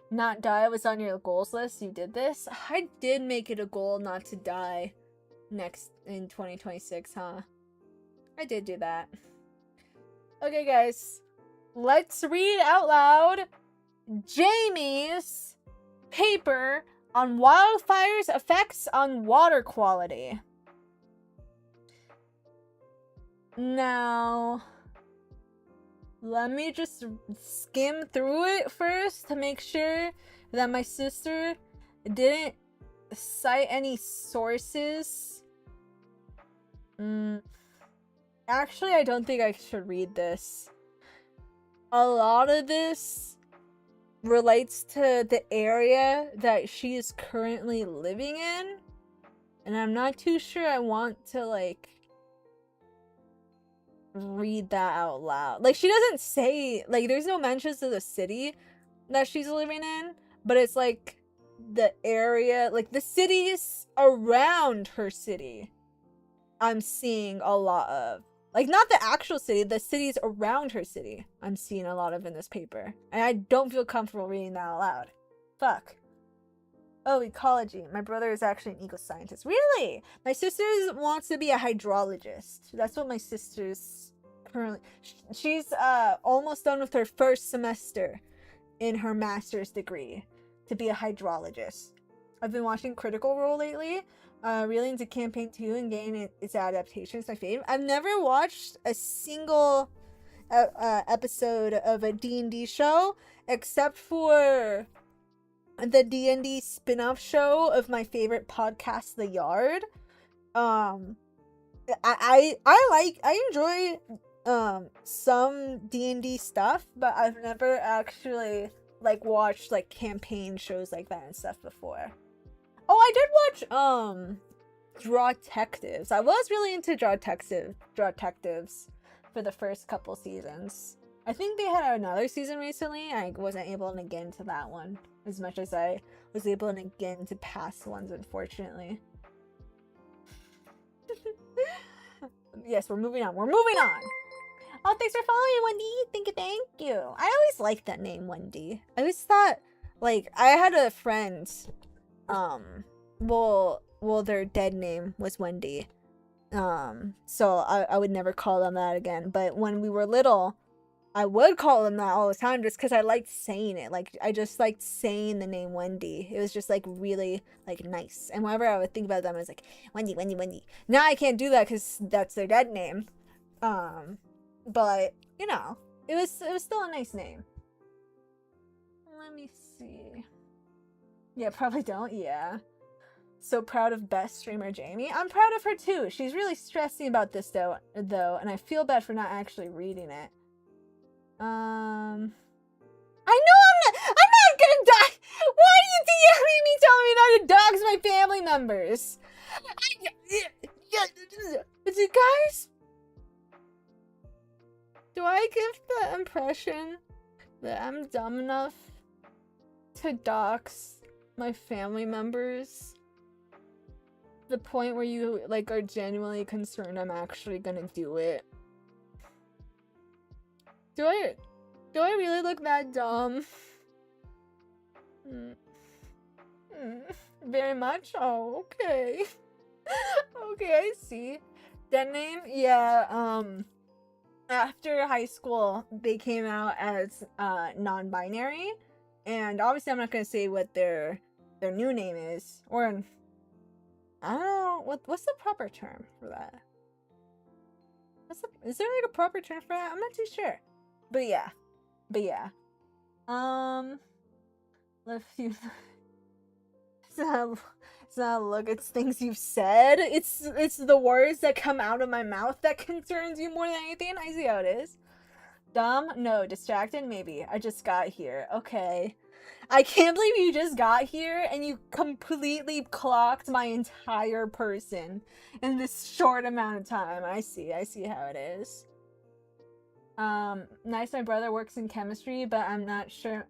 Not die was on your goals list. You did this. I did make it a goal not to die next in 2026, huh? I did do that. Okay, guys, let's read out loud Jamie's paper on wildfires' effects on water quality. Now, let me just skim through it first to make sure that my sister didn't cite any sources. Actually, I don't think I should read this. A lot of this relates to the area that she is currently living in, and I'm not too sure I want to, like, read that out loud. Like, she doesn't say, like, there's no mentions of the city that she's living in, but it's like the area, like the cities around her city I'm seeing a lot of. Like, not the actual city, the cities around her city I'm seeing a lot of in this paper, and I don't feel comfortable reading that out loud. Fuck. Oh, ecology. My brother is actually an eco-scientist. Really? My sister wants to be a hydrologist. That's what my sister's currently... She's almost done with her first semester in her master's degree to be a hydrologist. I've been watching Critical Role lately. Really into Campaign 2 and getting its adaptations. My favorite. I've never watched a single episode of a D&D show except for the D&D spin-off show of my favorite podcast, The Yard. I enjoy some D&D stuff, but I've never actually like watched like campaign shows like that and stuff before. Oh, I did watch Drawtectives. I was really into Drawtectives for the first couple seasons. I think they had another season recently. I wasn't able to get into that one as much as I was able to get into past ones, unfortunately. Yes, we're moving on. Oh, thanks for following, Wendy. Thank you. I always liked that name, Wendy. I always thought, like, I had a friend, well, their dead name was Wendy. So I would never call them that again. But when we were little, I would call them that all the time just because I liked saying it. Like, I just liked saying the name Wendy. It was just, like, really, like, nice. And whenever I would think about them, I was like, Wendy. Now I can't do that because that's their dead name. But, you know, it was still a nice name. Let me see. Yeah, probably don't. Yeah. So proud of best streamer Jamie. I'm proud of her too. She's really stressing about this though, and I feel bad for not actually reading it. I know I'm not gonna die. Why are you DMing me telling me not to dox my family members? Guys, do I give the impression that I'm dumb enough to dox my family members? The point where you, like, are genuinely concerned I'm actually gonna do it? Do I really look that dumb? Very much? Oh, okay. Okay, I see. That name? Yeah, after high school, they came out as non-binary, and obviously I'm not gonna say what their new name is, or I don't know what's the proper term for that. Is there like a proper term for that? I'm not too sure, but yeah. Let's see. It's not a look. It's things you've said. It's the words that come out of my mouth that concerns you more than anything. I see how it is. Dumb? No. Distracted? Maybe. I just got here. Okay. I can't believe you just got here and you completely clocked my entire person in this short amount of time. I see how it is. Nice, my brother works in chemistry, but I'm not sure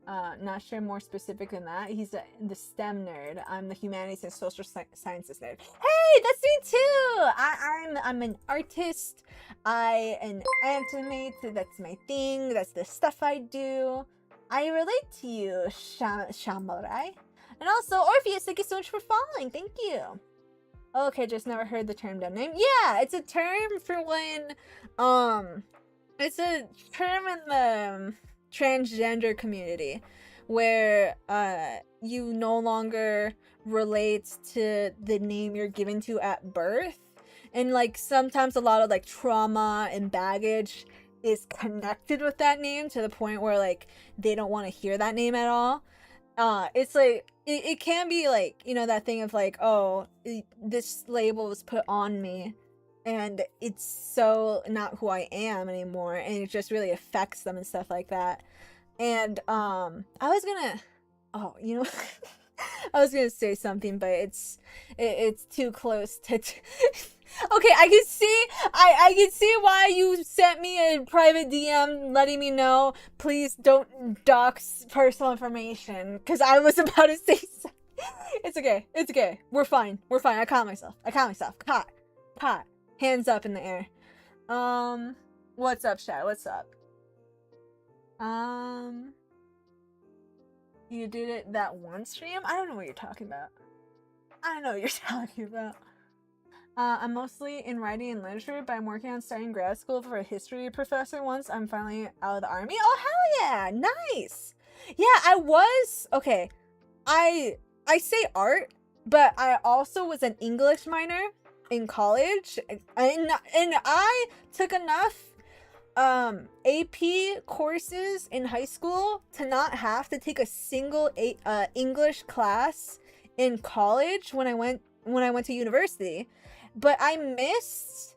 more specific than that. He's the STEM nerd. I'm the humanities and social sciences nerd. Hey, that's me too! I'm an artist. I an animate, that's my thing, that's the stuff I do. I relate to you, Shamurai. And also, Orpheus, thank you so much for following. Thank you. Okay, just never heard the term dumb name. Yeah, it's a term for when, it's a term in the transgender community where, you no longer relate to the name you're given to at birth. And, like, sometimes a lot of, like, trauma and baggage is connected with that name to the point where, like, they don't want to hear that name at all. It's like it can be like, you know, that thing of like, oh, this label was put on me and it's so not who I am anymore, and it just really affects them and stuff like that. And I was gonna, oh, you know, I was gonna say something, but it's too close to okay, I can see why you sent me a private DM letting me know, please don't dox personal information, because I was about to say something. It's okay. We're fine. I caught myself. Caught. Hands up in the air. What's up, chat? What's up? You did it that one stream? I don't know what you're talking about. I'm mostly in writing and literature, but I'm working on starting grad school for a history professor once I'm finally out of the army. Oh, hell yeah! Nice! Yeah, okay. I say art, but I also was an English minor in college, and I took enough AP courses in high school to not have to take a single English class in college when I went to university. But I missed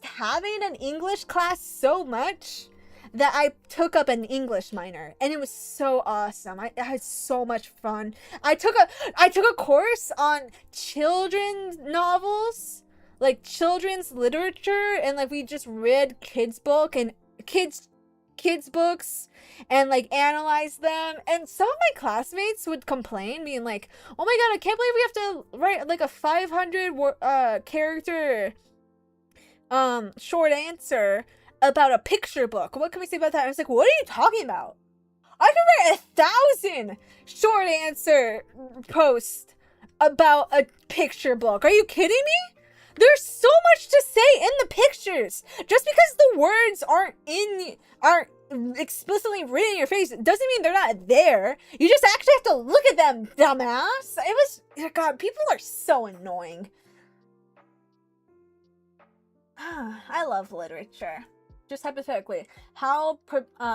having an English class so much that I took up an English minor, and it was so awesome. I had so much fun. I took a course on children's novels, like children's literature, and like we just read kids books and like analyzed them. And some of my classmates would complain, being like, "Oh my god, I can't believe we have to write like a 500 character short answer about a picture book. What can we say about that?" I was like, what are you talking about? I can write 1,000 short answer posts about a picture book. Are you kidding me? There's so much to say in the pictures. Just because the words aren't explicitly written in your face doesn't mean they're not there. You just actually have to look at them, dumbass. God, people are so annoying. I love literature. Just hypothetically, how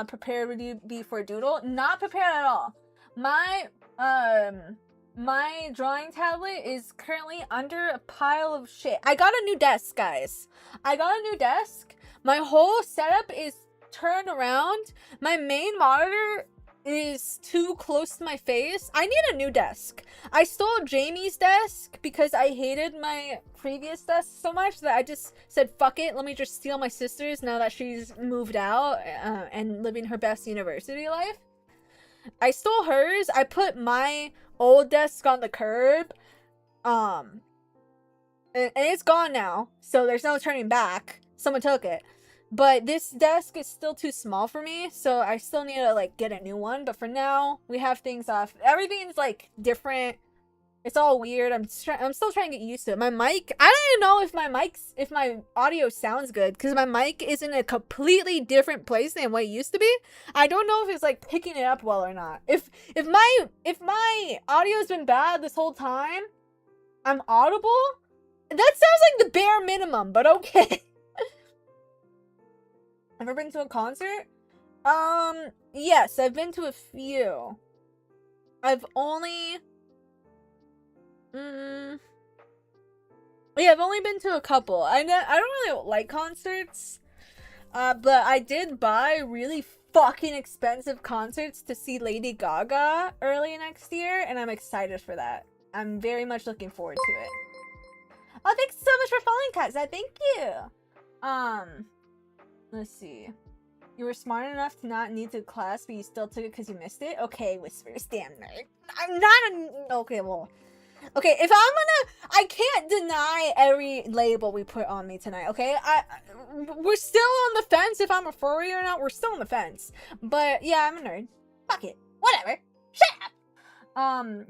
prepared would you be for a doodle? Not prepared at all. My drawing tablet is currently under a pile of shit. I got a new desk, guys. My whole setup is turned around. My main monitor is too close to my face. I need a new desk. I stole Jamie's desk because I hated my previous desk so much that I just said, fuck it, let me just steal my sister's now that she's moved out and living her best university life. I stole hers. I put my old desk on the curb. And it's gone now, so there's no turning back. Someone took it. But this desk is still too small for me, so I still need to like get a new one. But for now, we have things off. Everything's like different. It's all weird. I'm still trying to get used to it. My mic, I don't even know if my audio sounds good because my mic is in a completely different place than what it used to be. I don't know if it's like picking it up well or not. If my audio's been bad this whole time, I'm audible. That sounds like the bare minimum, but okay. Ever been to a concert? Yes, I've been to a few. I've only yeah, I've only been to a couple. I don't really like concerts. But I did buy really fucking expensive concerts to see Lady Gaga early next year, and I'm excited for that. I'm very much looking forward to it. Oh, thanks so much for following, Katza. Thank you. Let's see. You were smart enough to not need to class, but you still took it because you missed it? Okay, Whispers, damn nerd. I'm not a... Okay, well... Okay, if I'm gonna... I can't deny every label we put on me tonight, okay? We're still on the fence if I'm a furry or not. We're still on the fence. But, yeah, I'm a nerd. Fuck it. Whatever. Shut up!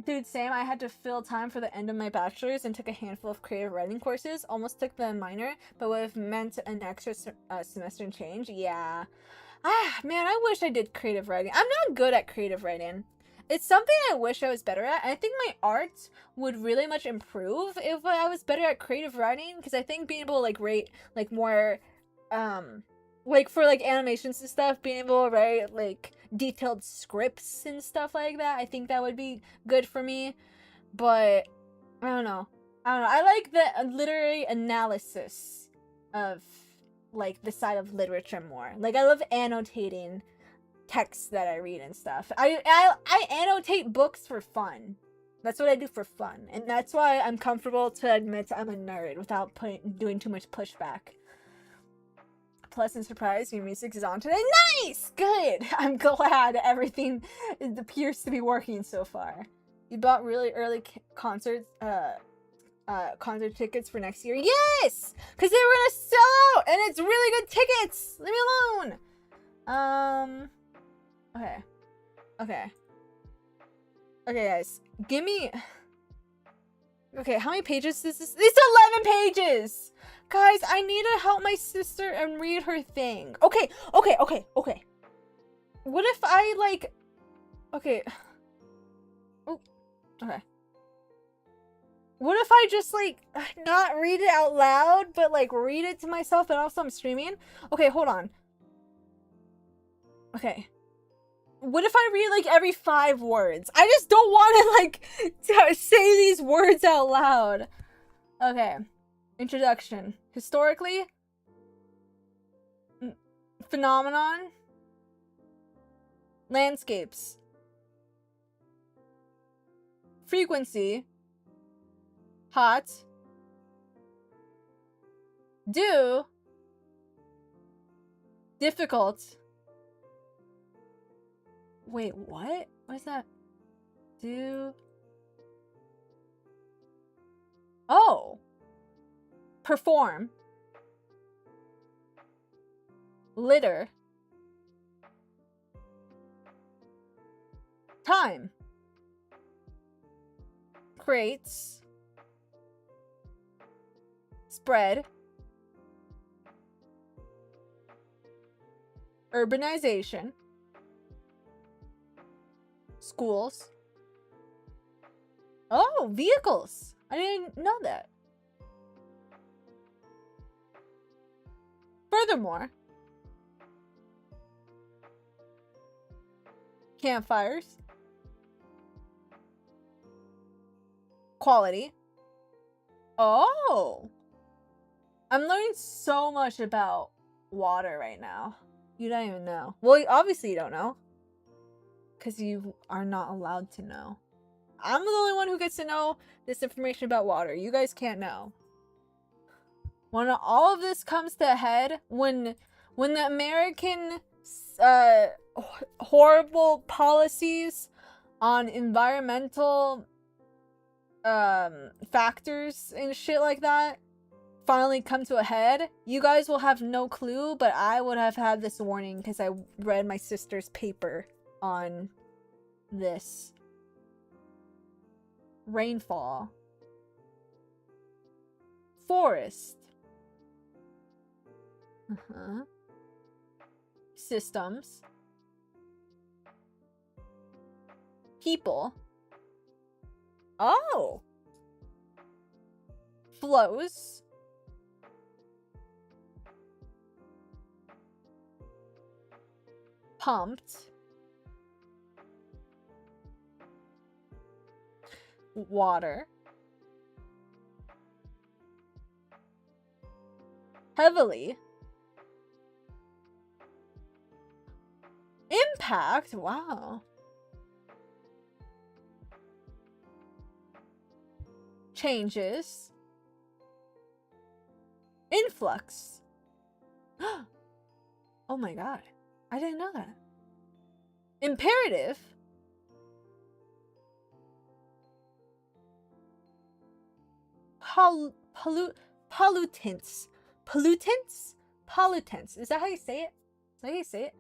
Dude, same. I had to fill time for the end of my bachelor's and took a handful of creative writing courses. Almost took the minor, but would have meant an extra semester and change. Yeah. Ah, man, I wish I did creative writing. I'm not good at creative writing. It's something I wish I was better at. I think my art would really much improve if I was better at creative writing, because I think being able to, like, write, like, more, like, for, like, animations and stuff, being able to write, like, detailed scripts and stuff like that, I think that would be good for me. But I don't know. I like the literary analysis of, like, the side of literature more. Like, I love annotating texts that I read and stuff. I annotate books for fun. That's what I do for fun, and that's why I'm comfortable to admit I'm a nerd without doing too much pushback. Pleasant surprise, your music is on today. Nice! Good! I'm glad everything appears to be working so far. You bought really early concert tickets for next year? Yes! Because they were gonna sell out! And it's really good tickets! Leave me alone! Okay. Okay. Okay, guys. Give me... Okay, how many pages is this? It's 11 pages! Guys, I need to help my sister and read her thing. Okay. What if I, like... Okay. Oh, okay. What if I just, like, not read it out loud, but, like, read it to myself, but also I'm streaming? Okay, hold on. Okay. What if I read, like, every 5 words? I just don't want to, like, say these words out loud. Okay. Introduction. Historically, phenomenon, landscapes, frequency, hot, do, difficult. Wait, what? What is that? Do. Oh. Perform. Litter. Time. Crates. Spread. Urbanization. Schools. Oh, vehicles. I didn't know that. Furthermore, campfires, quality. Oh, I'm learning so much about water right now. You don't even know. Well, obviously you don't know, because you are not allowed to know. I'm the only one who gets to know this information about water. You guys can't know. When all of this comes to a head, when the American horrible policies on environmental factors and shit like that finally come to a head, you guys will have no clue, but I would have had this warning because I read my sister's paper on this. Rainfall. Forest. Systems. People. Oh! Flows. Pumped. Water. Heavily. Impact. Wow. Changes. Influx. Oh my god. I didn't know that. Imperative. Pollutants. Pollutants? Pollutants. Is that how you say it? Is that how you say it?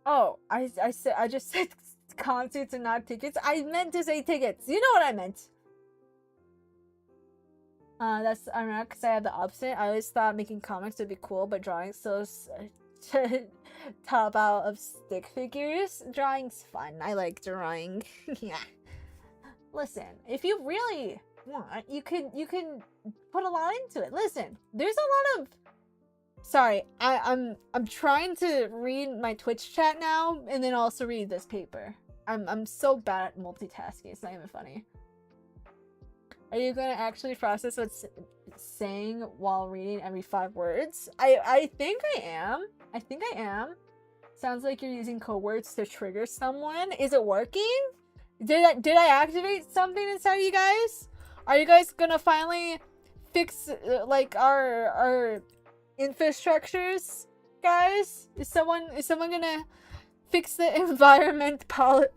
Oh, I just said concerts and not tickets. I meant to say tickets. You know what I meant. That's ironic because I have the opposite. I always thought making comics would be cool, but drawing so top out of stick figures. Drawing's fun. I like drawing. Yeah. Listen, if you really want, you can put a lot into it. Listen, there's a lot of. Sorry, I'm trying to read my Twitch chat now and then also read this paper. I'm so bad at multitasking. It's not even funny. Are you gonna actually process what's saying while reading every 5 words? I think I am. I think I am. Sounds like you're using code words to trigger someone. Is it working? Did I activate something inside of you guys? Are you guys gonna finally fix like our infrastructures, guys? Is someone gonna fix the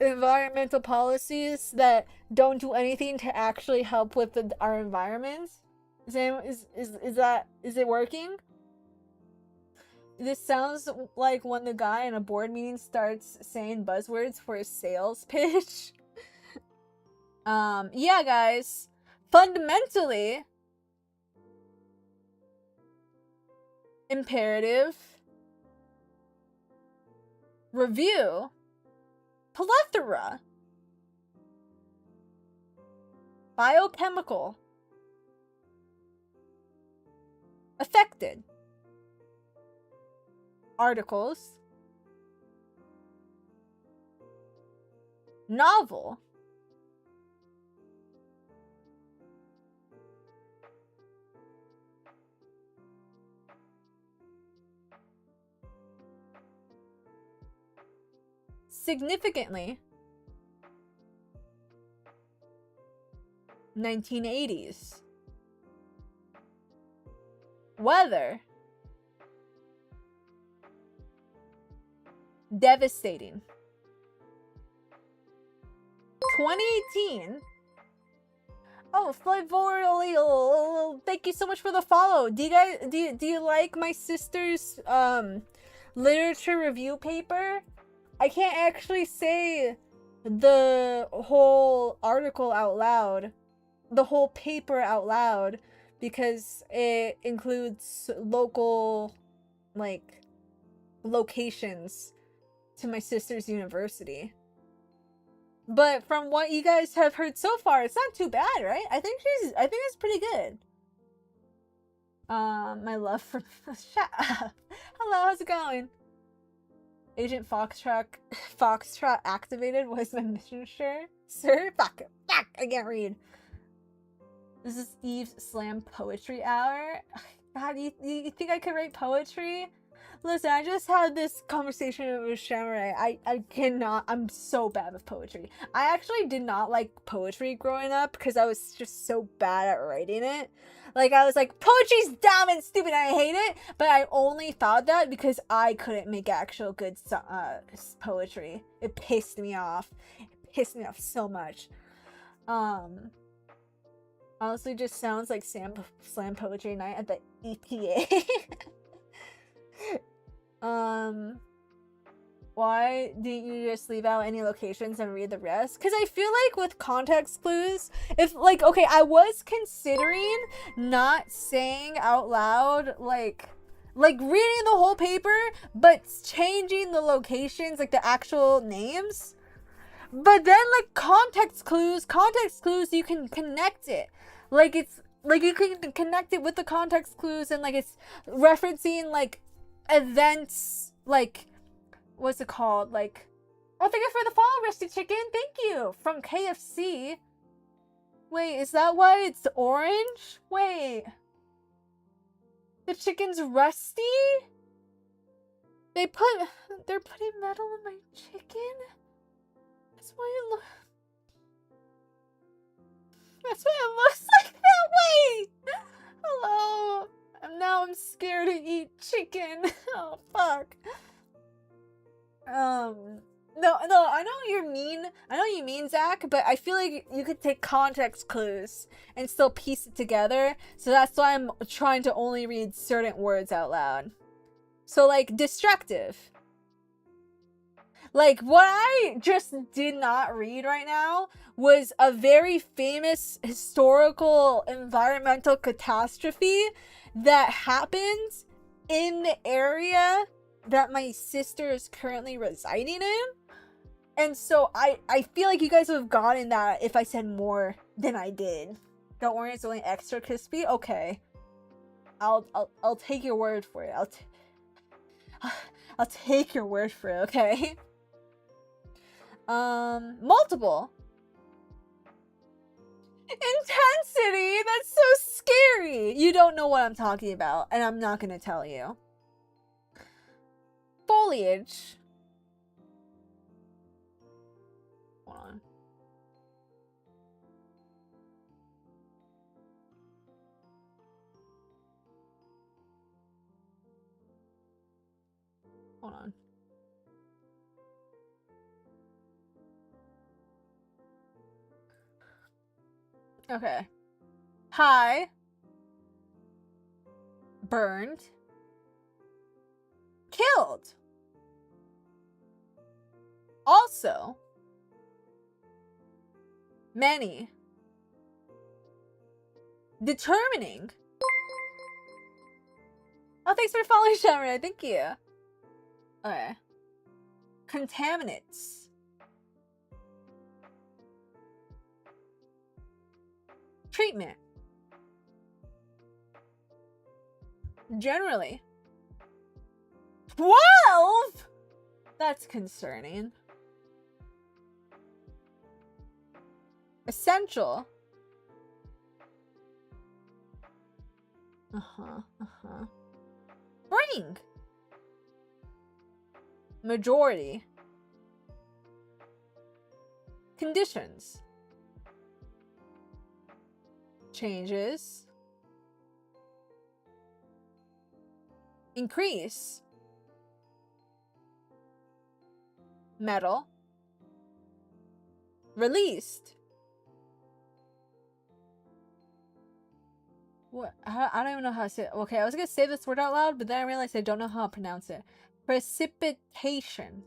environmental policies that don't do anything to actually help with our environment? Is it working? This sounds like when the guy in a board meeting starts saying buzzwords for his sales pitch. Yeah, guys. Fundamentally, imperative, review, plethora, biochemical, affected, articles, novel, significantly, 1980s, weather, devastating, 2018. Oh, Flavorolio, thank you so much for the follow. Do you guys do you like my sister's literature review paper? I can't actually say the whole article out loud, the whole paper out loud, because it includes local, like, locations to my sister's university. But from what you guys have heard so far, it's not too bad, right? I think it's pretty good. My love for shut up. Hello, how's it going? Agent Foxtrot activated. What is my mission, sir? Fuck, I can't read. This is Eve's Slam Poetry Hour. God, you think I could write poetry? Listen, I just had this conversation with Samurai. I cannot. I'm so bad with poetry. I actually did not like poetry growing up because I was just so bad at writing it. Like, I was like, poetry's dumb and stupid and I hate it. But I only thought that because I couldn't make actual good poetry. It pissed me off. It pissed me off so much. Honestly, just sounds like slam poetry night at the EPA. Why didn't you just leave out any locations and read the rest? Because I feel like with context clues, if, like, okay, I was considering not saying out loud, like reading the whole paper, but changing the locations, like the actual names. But then, like, context clues, you can connect it. Like, it's, like, you can connect it with the context clues and, like, it's referencing, like, events, like, what's it called? Like, oh, thank you for the follow, Rusty Chicken. Thank you. From KFC. Wait, is that why it's orange? Wait. The chicken's rusty? They're putting metal in my chicken? That's why it looks... That's why it looks like that. Wait! Hello. Now I'm scared to eat chicken. Oh, fuck. No, I know what you mean, Zach, but I feel like you could take context clues and still piece it together, so that's why I'm trying to only read certain words out loud. So, like, destructive. Like, what I just did not read right now was a very famous historical environmental catastrophe that happened in the area that my sister is currently residing in. And so I feel like you guys would have gotten that if I said more than I did. Don't worry, it's only extra crispy. Okay. I'll take your word for it. I'll take your word for it, okay? Multiple. Intensity! That's so scary! You don't know what I'm talking about, and I'm not gonna tell you. Foliage. Hold on. Hold on. Okay. High. Burned. Killed. Also. Many. Determining. Oh, thanks for following, Shamra. Thank you. Okay. Contaminants. Treatment. Generally. 12? That's concerning. Essential. Bring. Majority. Conditions. Changes. Increase. Metal. Released. What? I don't even know how to say it. Okay, I was gonna say this word out loud, but then I realized I don't know how to pronounce it. Precipitation.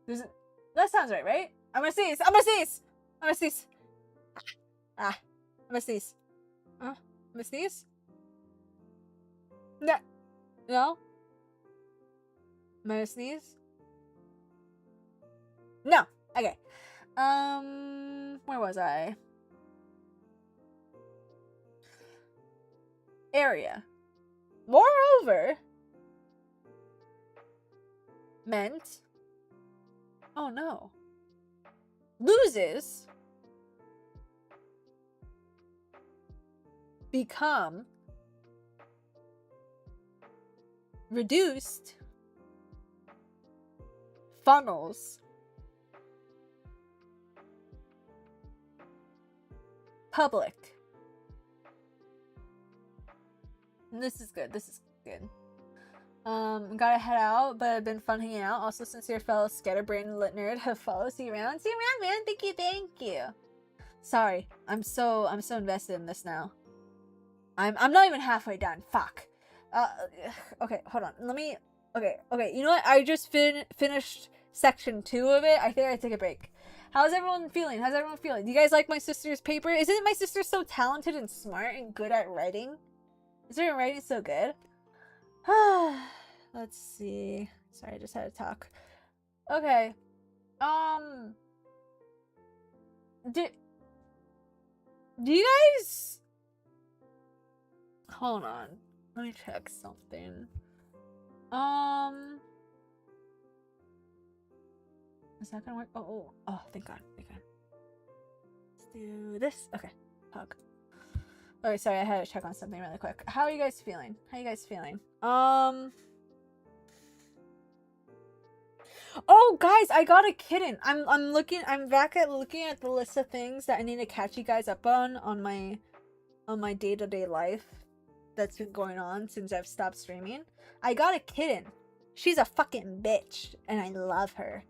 That sounds right? I'm gonna sneeze. I'm gonna sneeze. I'm gonna sneeze. Ah. I'm gonna sneeze. I'm gonna sneeze. No. No? I'm gonna sneeze. No. Okay. Where was I? Area. Moreover. Meant. Oh no. Loses. Become. reduced, funnels, public. And this is good. This is good. Gotta head out, but I've been fun hanging out. Also, sincere fellow scatterbrain lit nerd have followed. See you around. See you around, man. Thank you, thank you. Sorry, I'm so invested in this now. I'm not even halfway done. Fuck. Okay, hold on. Let me. Okay. You know what? I just finished section 2 of it. I think I take a break. How's everyone feeling? Do you guys like my sister's paper? Isn't my sister so talented and smart and good at writing? Isn't her writing so good? Let's see. Sorry, I just had to talk. Okay. Do you guys... Hold on. Let me check something. Is that gonna work? Oh, thank God. Let's do this. Okay. Hug. Okay, sorry, I had to check on something really quick. How are you guys feeling? Oh, guys, I got a kitten. I'm back at looking at the list of things that I need to catch you guys up on my day-to-day life that's been going on since I've stopped streaming. I got a kitten. She's a fucking bitch, and I love her.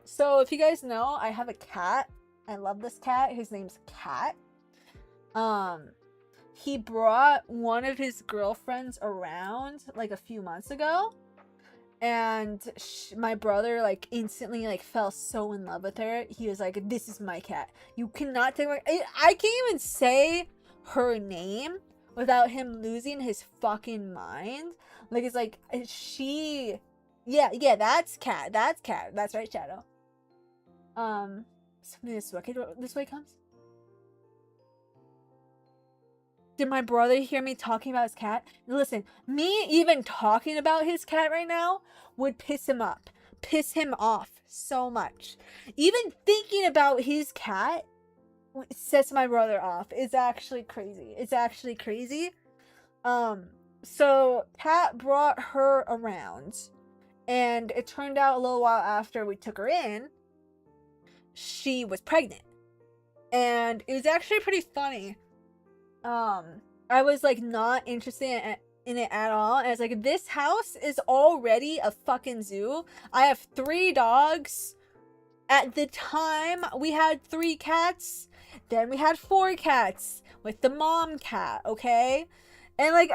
So if you guys know, I have a cat. I love this cat. His name's Cat. He brought one of his girlfriends around like a few months ago, and my brother like instantly like fell so in love with her. He was like, "This is my cat. You cannot take my..." I can't even say her name without him losing his fucking mind. Like, it's like she... Yeah, that's Cat. That's right, Shadow. Something this way comes. Did my brother hear me talking about his cat? Listen, me even talking about his cat right now would piss him off so much. Even thinking about his cat sets my brother off. It's actually crazy. So Cat brought her around, and it turned out a little while after we took her in, she was pregnant. And it was actually pretty funny. I was like not interested in it at all. And I was like, this house is already a fucking zoo. I have 3 dogs. At the time, we had 3 cats. Then we had 4 cats with the mom cat, okay? And I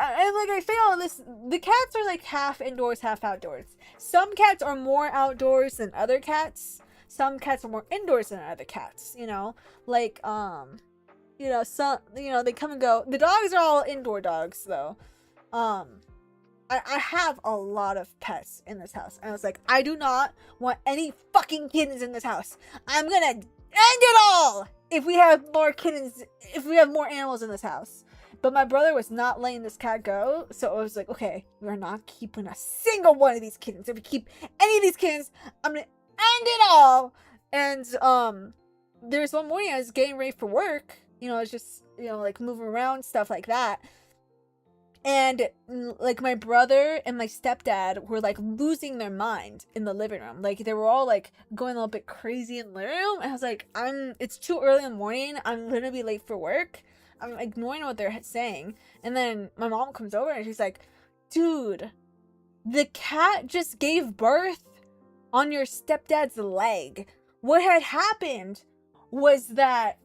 say all this, the cats are like half indoors, half outdoors. Some cats are more outdoors than other cats. Some cats are more indoors than other cats, you know? Like, some, they come and go. The dogs are all indoor dogs, though. I have a lot of pets in this house. And I was like, I do not want any fucking kittens in this house. I'm gonna end it all if we have more kittens, if we have more animals in this house. But my brother was not letting this cat go. So I was like, okay, we're not keeping a single one of these kittens. If we keep any of these kittens, I'm gonna end it all. And, there's one morning I was getting ready for work. It's just, like moving around, stuff like that. And like my brother and my stepdad were like losing their mind in the living room. Like they were all like going a little bit crazy in the living room. And I was like, it's too early in the morning. I'm gonna be late for work. I'm ignoring what they're saying. And then my mom comes over and she's like, dude, the cat just gave birth on your stepdad's leg. What had happened was that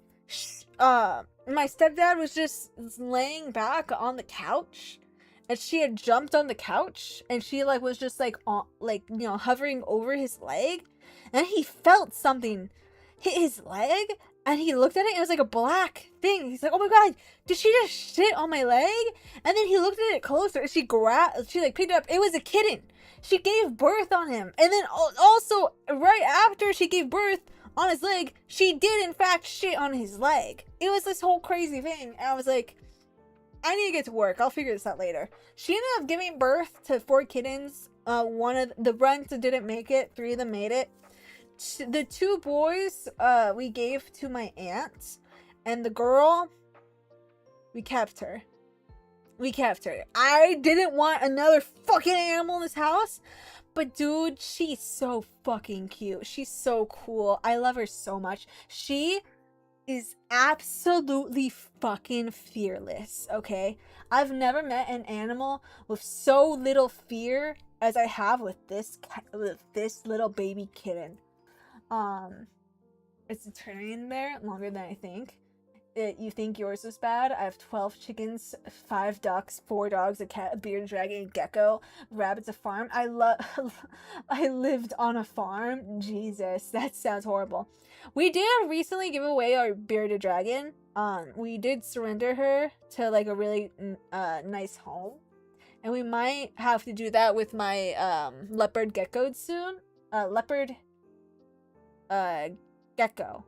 my stepdad was just laying back on the couch, and she had jumped on the couch, and she like was just like on, like, hovering over his leg, and he felt something hit his leg, and he looked at it, and it was like a black thing. He's like, oh my god, did she just shit on my leg? And then he looked at it closer, and she like picked it up. It was a kitten. She gave birth on him. And then also right after she gave birth on his leg, she did in fact shit on his leg. It was this whole crazy thing. And I was like, I need to get to work. I'll figure this out later. She ended up giving birth to 4 kittens. One of the runs didn't make it. 3 of them made it. The 2 boys we gave to my aunt, and the girl, we kept her. we kept her. I didn't want another fucking animal in this house. But dude, she's so fucking cute. She's so cool. I love her so much. She is absolutely fucking fearless, okay? I've never met an animal with so little fear as I have with this little baby kitten. It's turning there longer than I think. You think yours was bad? I have 12 chickens, 5 ducks, 4 dogs, a cat, a bearded dragon, a gecko, rabbits, a farm. I lived on a farm. Jesus, that sounds horrible. We did recently give away our bearded dragon. We did surrender her to like a really nice home, and we might have to do that with my leopard gecko soon. Gecko.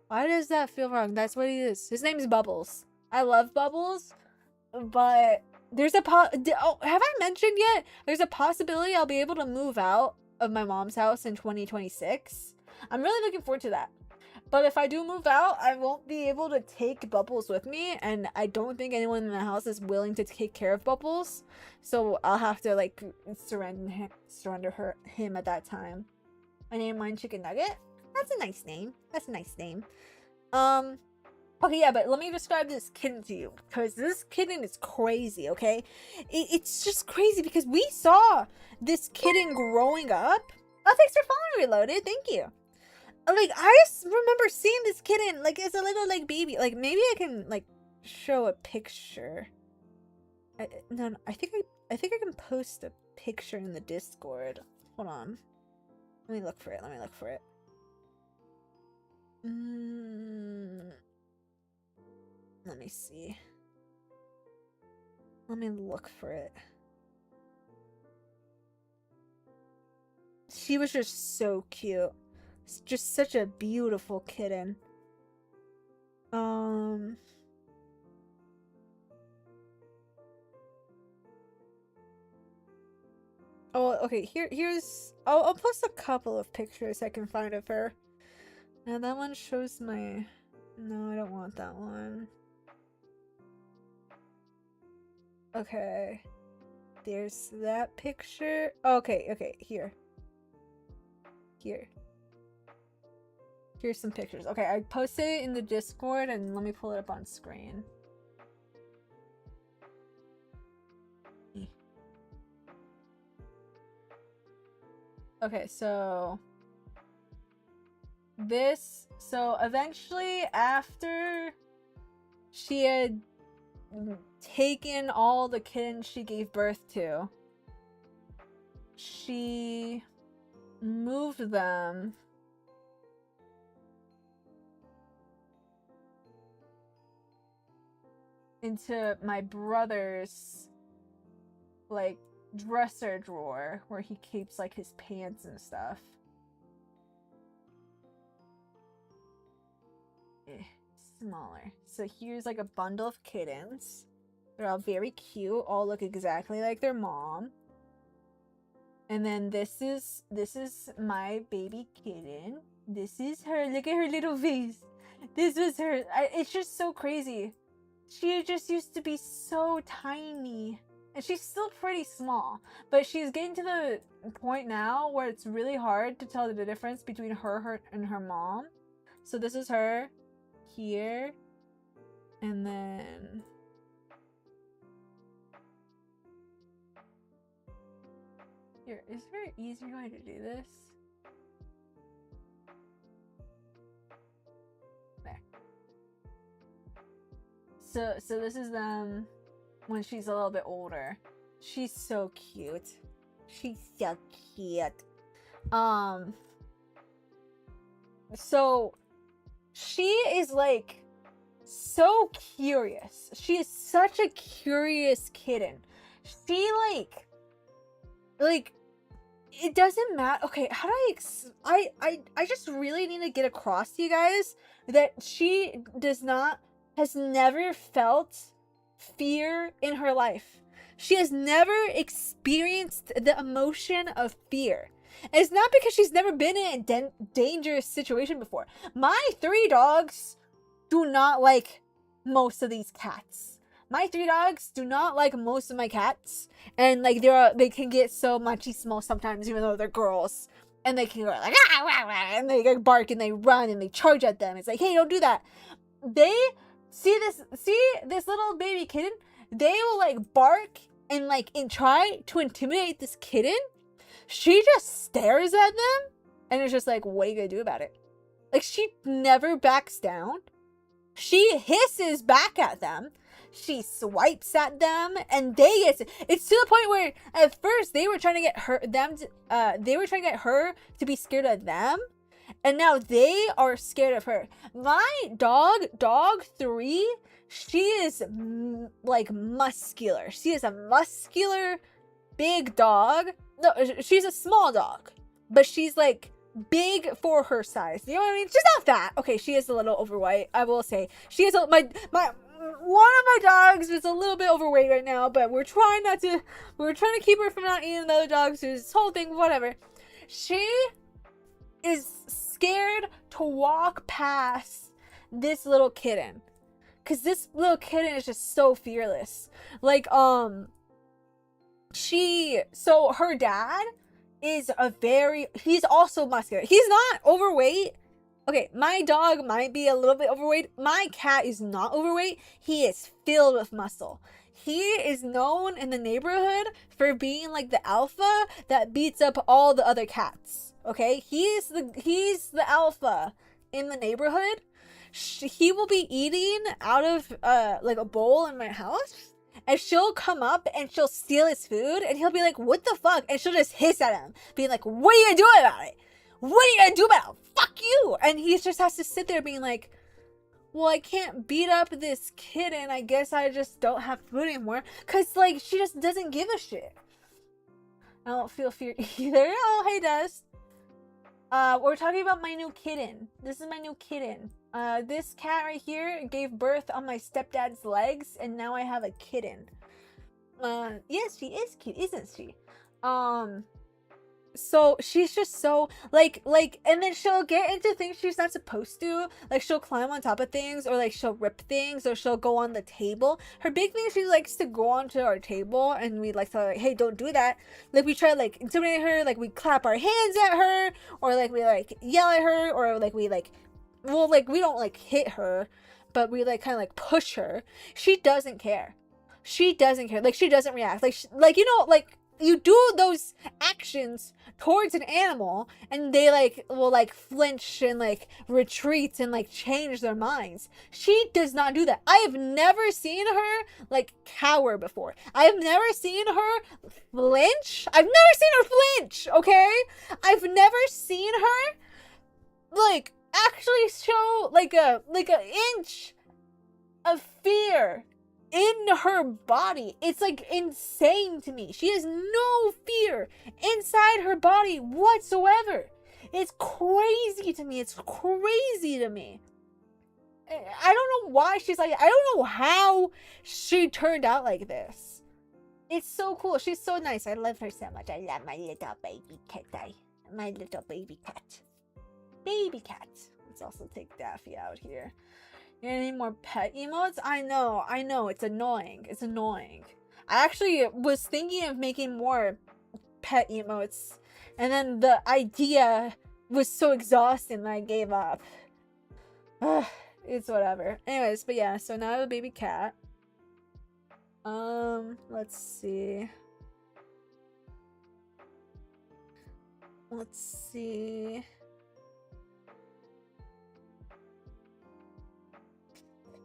Why does that feel wrong? That's what he is. His name is Bubbles. I love Bubbles, but there's a have I mentioned yet? There's a possibility I'll be able to move out of my mom's house in 2026. I'm really looking forward to that. But if I do move out, I won't be able to take Bubbles with me, and I don't think anyone in the house is willing to take care of Bubbles. So I'll have to like surrender him at that time. I named mine Chicken Nugget. That's a nice name. That's a nice name. Okay, yeah, but let me describe this kitten to you, because this kitten is crazy, okay? It's just crazy because we saw this kitten growing up. Oh, thanks for following Reloaded. Thank you. Like, I just remember seeing this kitten, like, as a little, like, baby. Like, maybe I can, like, show a picture. No, I think I can post a picture in the Discord. Hold on. Let me look for it. Let me see. Let me look for it. She was just so cute. It's just such a beautiful kitten. Oh, okay. Here's. I'll post a couple of pictures I can find of her. Now that one shows my. No, I don't want that one. Okay. There's that picture. Okay, here. Here's some pictures. Okay, I posted it in the Discord, and let me pull it up on screen. Okay, so eventually after she had taken all the kittens she gave birth to, she moved them into my brother's like dresser drawer where he keeps like his pants and stuff. Smaller. So here's like a bundle of kittens. They're all very cute, all look exactly like their mom. And then this is my baby kitten. This is her. Look at her little face. This was her. It's just so crazy. She just used to be so tiny. And she's still pretty small. But she's getting to the point now where it's really hard to tell the difference between her and her mom. So this is her here. And then... Here, is there an easier way to do this? There. So this is them when she's a little bit older. She's so cute. She's so cute. So she is like so curious. She is such a curious kitten. She like it doesn't matter. Okay, how do I just really need to get across to you guys that she has never felt fear in her life. She has never experienced the emotion of fear. And it's not because she's never been in a dangerous situation before. My 3 dogs do not like most of these cats. My 3 dogs do not like most of my cats, and like they can get so machismo sometimes, even though they're girls, and they can go like ah, wah, wah, and they like bark and they run and they charge at them. It's like, hey, don't do that. They see this little baby kitten. They will like bark and try to intimidate this kitten. She just stares at them and it's just like, what are you gonna do about it? Like, she never backs down. She hisses back at them. She swipes at them, and it's to the point where at first they were trying to get her to be scared of them, and now they are scared of her. My dog 3, she is like muscular. She is a muscular big dog. No, she's a small dog, but she's like big for her size. You know what I mean? She's not fat. Okay, she is a little overweight. I will say she is my one of my dogs is a little bit overweight right now, but we're trying to keep her from not eating the other dogs. This whole thing, whatever. She is scared to walk past this little kitten, because this little kitten is just so fearless. Like, so her dad is he's also muscular. He's not overweight. Okay, my dog might be a little bit overweight. My cat is not overweight. He is filled with muscle. He is known in the neighborhood for being like the alpha that beats up all the other cats. Okay, he's the alpha in the neighborhood. He will be eating out of like a bowl in my house, and she'll come up and she'll steal his food, and he'll be like, what the fuck? And she'll just hiss at him, being like, what are you gonna do about it? What are you gonna do about it? Fuck you! And he just has to sit there being like, well, I can't beat up this kitten. I guess I just don't have food anymore. Because, like, she just doesn't give a shit. I don't feel fear either. Oh, hey, Dust. We're talking about my new kitten. This is my new kitten. This cat right here gave birth on my stepdad's legs, and now I have a kitten. Yes, she is cute, isn't she? So she's just so like, and then she'll get into things she's not supposed to. Like, she'll climb on top of things, or like she'll rip things, or she'll go on the table. Her big thing, she likes to go onto our table, and we like to like, hey, don't do that. Like, we try to like intimidate her, like we clap our hands at her, or like we like yell at her, or like we like, well, like we don't like hit her, but we like kind of like push her. She doesn't care. She doesn't care. Like, she doesn't react. Like you know, like, you do those actions towards an animal, and they like will like flinch and like retreat and like change their minds. She does not do that. I have never seen her like cower before. I have never seen her flinch. I've never seen her flinch. Okay, I've never seen her like actually show like a inch of fear in her body. It's like insane to me. She has no fear inside her body whatsoever. It's crazy to me. It's crazy to me. I don't know why she's like, I don't know how she turned out like this. It's so cool. She's so nice. I love her so much. I love my little baby cat. My little baby cat. Baby cat. Let's also take Daffy out here. Any more pet emotes? I know, it's annoying. It's annoying. I actually was thinking of making more pet emotes, and then the idea was so exhausting that I gave up. It's whatever. Anyways, but yeah, so now I have a baby cat. Let's see.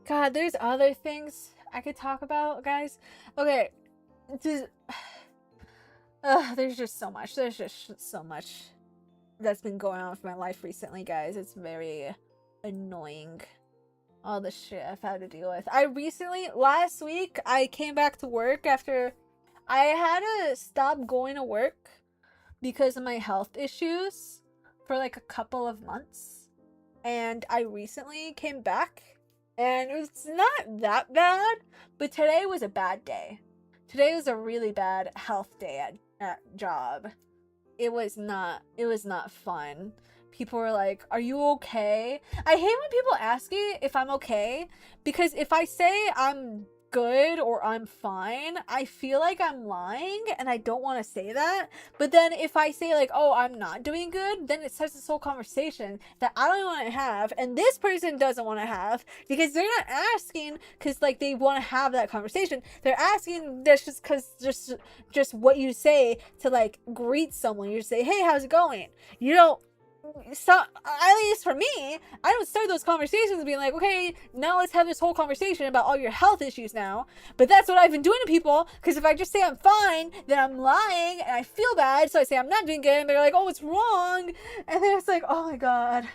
God, there's other things I could talk about, guys. Okay, there's just so much. There's just so much that's been going on with my life recently, guys. It's very annoying, all the shit I've had to deal with. Last week, I came back to work after I had to stop going to work because of my health issues for like a couple of months. And I recently came back. And it's not that bad, but today was a bad day. Today was a really bad health day at job. It was not fun. People were like, are you okay? I hate when people ask me if I'm okay, because if I say I'm good or I'm fine, I feel like I'm lying and I don't want to say that. But then if I say like, oh, I'm not doing good, then it starts this whole conversation that I don't want to have and this person doesn't want to have, because they're not asking because like they want to have that conversation. They're asking that's just because just what you say to like greet someone. You say, hey, how's it going? You don't. So, at least for me, I don't start those conversations being like, okay, now let's have this whole conversation about all your health issues now. But that's what I've been doing to people, because if I just say I'm fine, then I'm lying and I feel bad, so I say I'm not doing good and they're like, oh, what's wrong? And then it's like, oh my god,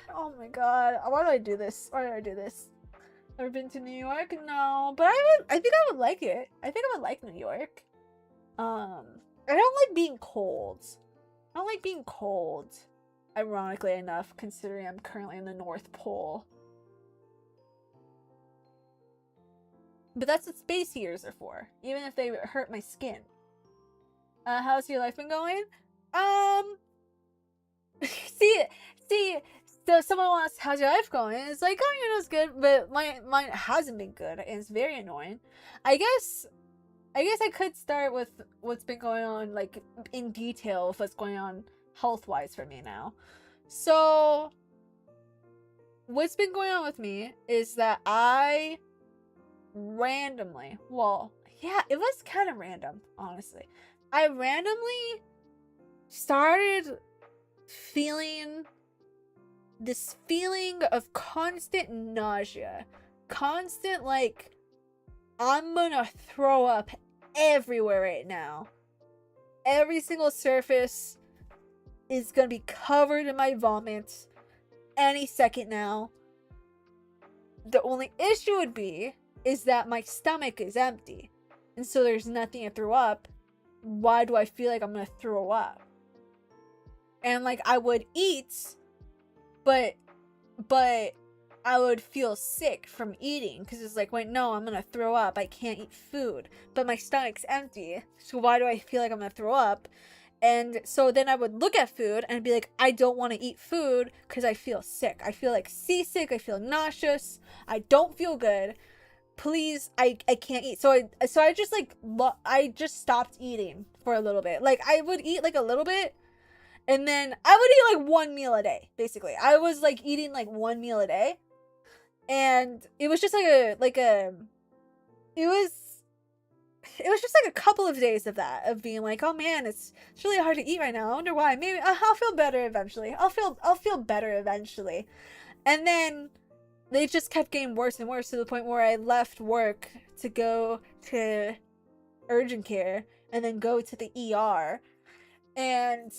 why do I do this? Ever been to New York? No, but I think I would like it. I think I would like New York. I don't like being cold. Ironically enough, considering I'm currently in the North Pole. But that's what space heaters are for, even if they hurt my skin. How's your life been going? See, so someone asks, how's your life going? And it's like, oh, it's good, but mine hasn't been good, and it's very annoying. I guess I could start with what's been going on, like, in detail of what's going on health-wise for me now. So what's been going on with me is that I randomly, well, yeah, it was kind of random, honestly. I randomly started feeling this feeling of constant nausea. Constant, like, I'm gonna throw up everywhere right now. Every single surface is gonna be covered in my vomit any second now. The only issue would be is that my stomach is empty, and so there's nothing to throw up. Why do I feel like I'm gonna throw up? And like I would eat, but I would feel sick from eating because it's like, wait, no, I'm gonna throw up. I can't eat food, but my stomach's empty. So why do I feel like I'm gonna throw up? And so then I would look at food and be like, I don't want to eat food because I feel sick. I feel like seasick. I feel nauseous. I don't feel good. Please, I can't eat. So I just like, I just stopped eating for a little bit. Like I would eat like a little bit, and then I would eat like one meal a day, basically. I was like eating like one meal a day. And it was just it was just like a couple of days of that, of being like, oh man, it's really hard to eat right now. I wonder why. Maybe I'll feel better eventually. I'll feel better eventually. And then they just kept getting worse and worse to the point where I left work to go to urgent care and then go to the ER. And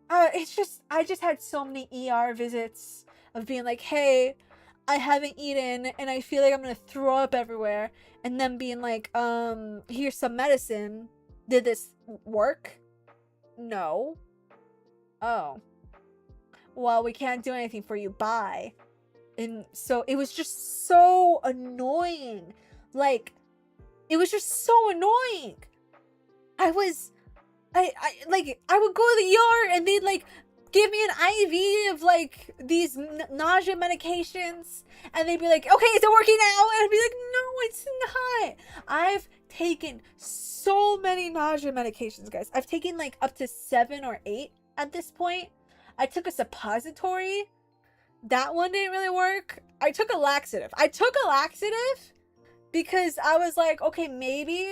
I just had so many ER visits of being like, hey, I haven't eaten and I feel like I'm gonna throw up everywhere, and then being like, here's some medicine. Did this work? No. Oh. Well, we can't do anything for you. Bye. And so it was just so annoying. Like, it was just so annoying. I would go to the ER and they'd like give me an IV of like these nausea medications, and they'd be like, okay, is it working now? And I'd be like, no, it's not. I've taken so many nausea medications, guys. I've taken like up to 7 or 8 at this point. I took a suppository. That one didn't really work. I took a laxative because I was like, okay, maybe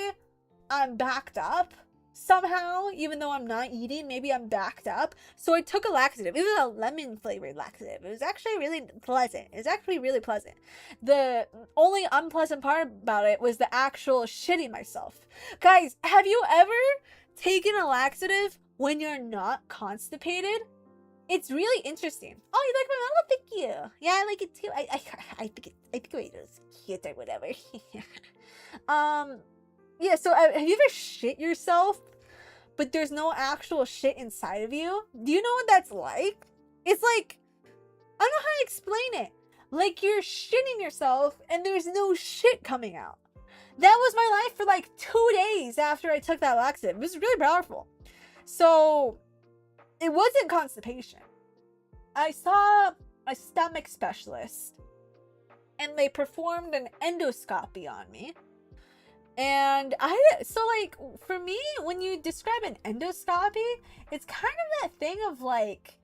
I'm backed up somehow, even though I'm not eating. Maybe I'm backed up. So I took a laxative. It was a lemon flavored laxative. It was actually really pleasant. The only unpleasant part about it was the actual shitting myself. Guys, have you ever taken a laxative when you're not constipated? It's really interesting. Oh, you like my mouth? Thank you. Yeah, I like it too. I think it was cute or whatever. Yeah, so have you ever shit yourself, but there's no actual shit inside of you? Do you know what that's like? It's like, I don't know how to explain it. Like you're shitting yourself and there's no shit coming out. That was my life for like 2 days after I took that laxative. It was really powerful. So it wasn't constipation. I saw a stomach specialist and they performed an endoscopy on me. And so like for me, when you describe an endoscopy, it's kind of that thing of like,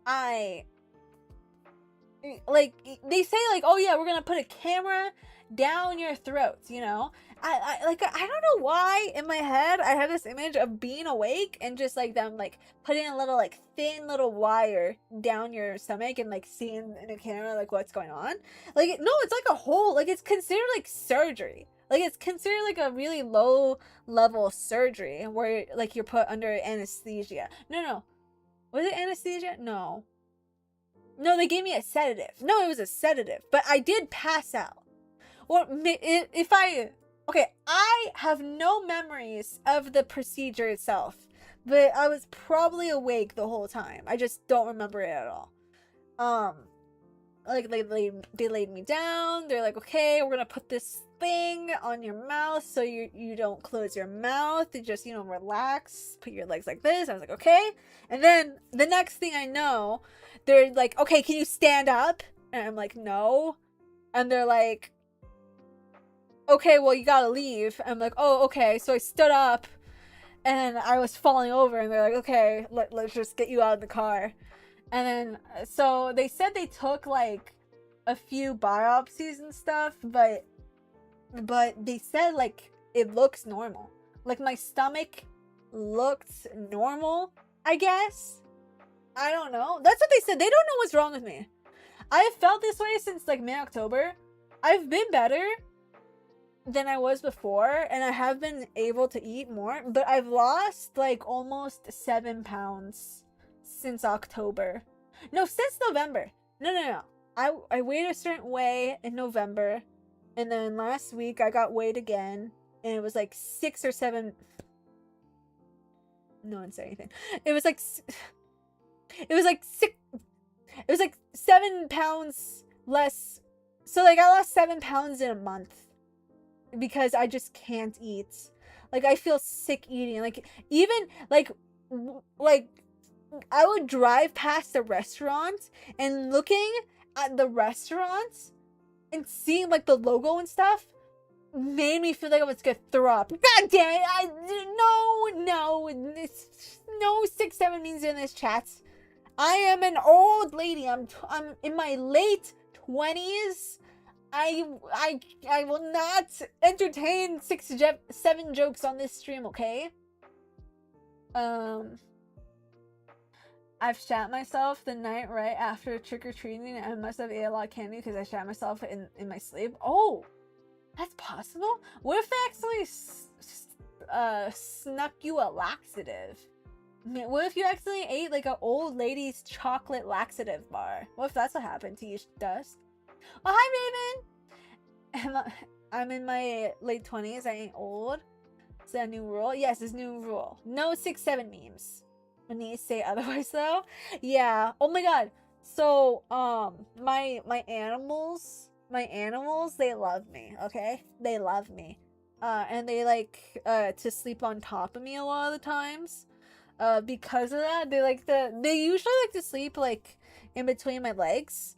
I like they say like, oh yeah, we're gonna put a camera down your throats, you know. I don't know why in my head I have this image of being awake and just like them like putting a little like thin little wire down your stomach and like seeing in a camera like what's going on. Like no, it's like a whole, like it's considered like surgery. Like it's considered like a really low level surgery where like you're put under anesthesia. No. Was it anesthesia? No. No, they gave me a sedative. No, it was a sedative, but I did pass out. Or if I, okay, I have no memories of the procedure itself, but I was probably awake the whole time. I just don't remember it at all. Like they laid me down. They're like, okay, we're gonna put this thing on your mouth so you don't close your mouth. You just, you know, relax. Put your legs like this. I was like, okay. And then the next thing I know, they're like, okay, can you stand up? And I'm like, no. And they're like, okay, well, you gotta leave. I'm like, oh, okay. So I stood up and I was falling over and they're like, okay, let's just get you out of the car. And then, so they said they took like a few biopsies and stuff, but they said like it looks normal. Like my stomach looked normal, I guess. I don't know. That's what they said. They don't know what's wrong with me. I've felt this way since like mid-October. I've been better than I was before, and I have been able to eat more, but I've lost like almost 7 pounds since October. No, since November. No. I weighed a certain way in November, and then last week I got weighed again, and it was like 6 or 7. No one said anything. It was like 7 pounds less. So like I lost 7 pounds in a month because I just can't eat. Like I feel sick eating. Like even like I would drive past the restaurant and looking at the restaurant and seeing like the logo and stuff made me feel like I was gonna throw up. God damn it! No 6-7 means in this chat. I am an old lady. I'm in my late 20s. I will not entertain 6-7 jokes on this stream, okay? I've shat myself the night right after trick-or-treating, and I must have ate a lot of candy because I shat myself in my sleep. Oh, that's possible? What if they actually snuck you a laxative? What if you accidentally ate like an old lady's chocolate laxative bar? What if that's what happened to you, Dust? Oh, hi, Raven! I'm in my late 20s. I ain't old. Is that a new rule? Yes, it's a new rule. No 6-7 memes. When they say otherwise, though. Yeah. Oh my god. So, my animals, they love me, okay? They love me. And they like, to sleep on top of me a lot of the times. Because of that, they usually like to sleep like in between my legs.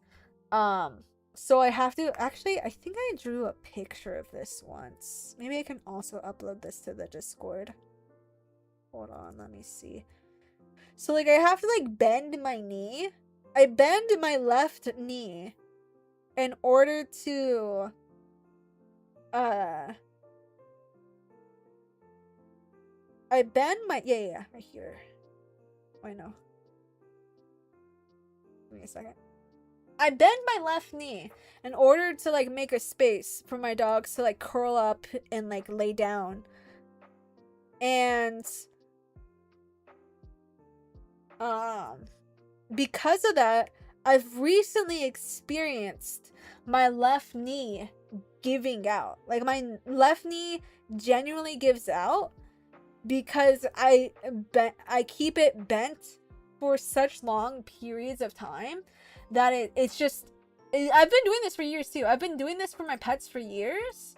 So I have to actually, I think I drew a picture of this once. Maybe I can also upload this to the Discord. Hold on, let me see. So like I have to like bend my knee. I bend my left knee in order to I bend my right here. I know. Give me a second. I bend my left knee in order to like make a space for my dogs to like curl up and like lay down. And because of that, I've recently experienced my left knee giving out. Like my left knee genuinely gives out because I keep it bent for such long periods of time that it's just, I've been doing this for years too. I've been doing this for my pets for years,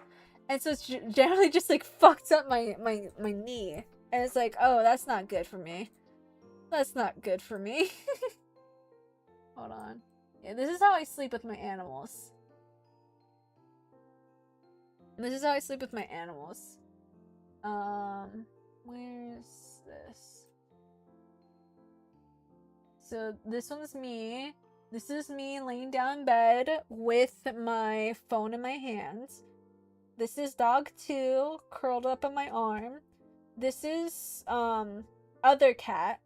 and so it's generally just like fucked up my knee, and it's like, oh, that's not good for me. That's not good for me. Hold on. Yeah, this is how I sleep with my animals. This is how I sleep with my animals. Where's this? So this one's me. This is me laying down in bed with my phone in my hands. This is dog 2 curled up on my arm. This is other cat.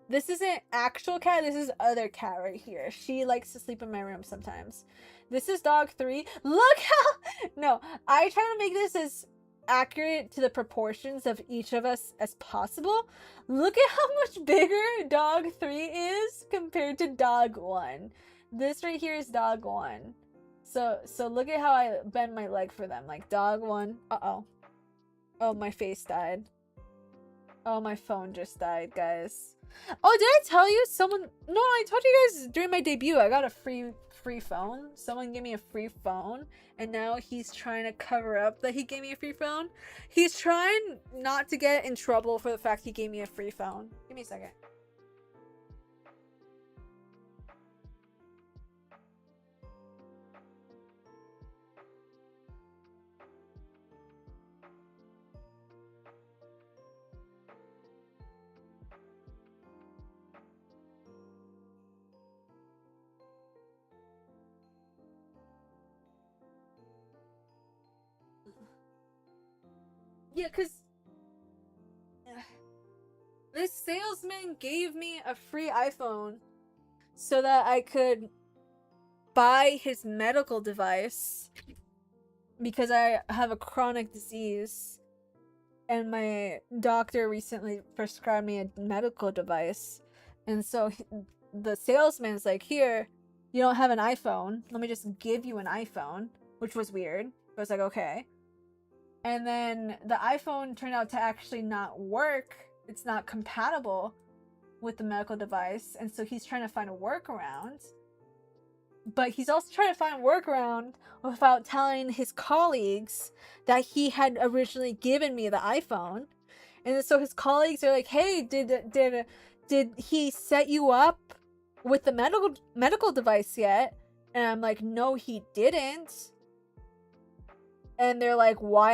This isn't actual cat, this is other cat right here. She likes to sleep in my room sometimes. This is dog 3. Look how no, I try to make this as accurate to the proportions of each of us as possible. Look at how much bigger dog 3 is compared to dog 1. This right here is dog 1. So look at how I bend my leg for them. Like dog 1. Uh-oh. Oh, my face died. Oh, my phone just died, guys. Oh, did I tell you someone? No, I told you guys during my debut I got a free phone. Someone gave me a free phone, and now he's trying to cover up that he gave me a free phone. He's trying not to get in trouble for the fact he gave me a free phone. Give me a second. Yeah, because this salesman gave me a free iPhone so that I could buy his medical device because I have a chronic disease and my doctor recently prescribed me a medical device. And so the salesman's like, here, you don't have an iPhone. Let me just give you an iPhone, which was weird. I was like, okay. And then the iPhone turned out to actually not work. It's not compatible with the medical device. And so he's trying to find a workaround. But he's also trying to find a workaround without telling his colleagues that he had originally given me the iPhone. And so his colleagues are like, hey, did he set you up with the medical device yet? And I'm like, no, he didn't. And they're like, why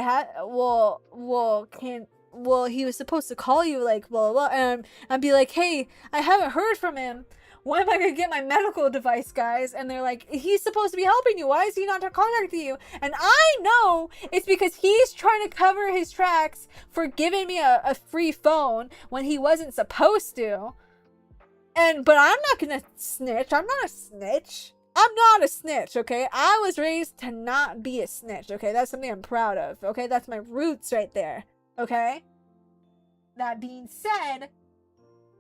he was supposed to call you, like, blah, blah, blah. And I'd be like, hey, I haven't heard from him. When am I gonna get my medical device, guys? And they're like, he's supposed to be helping you. Why is he not contacting you? And I know it's because he's trying to cover his tracks for giving me a free phone when he wasn't supposed to. But I'm not gonna snitch. I'm not a snitch. I'm not a snitch, okay? I was raised to not be a snitch, okay? That's something I'm proud of, okay? That's my roots right there, okay? That being said,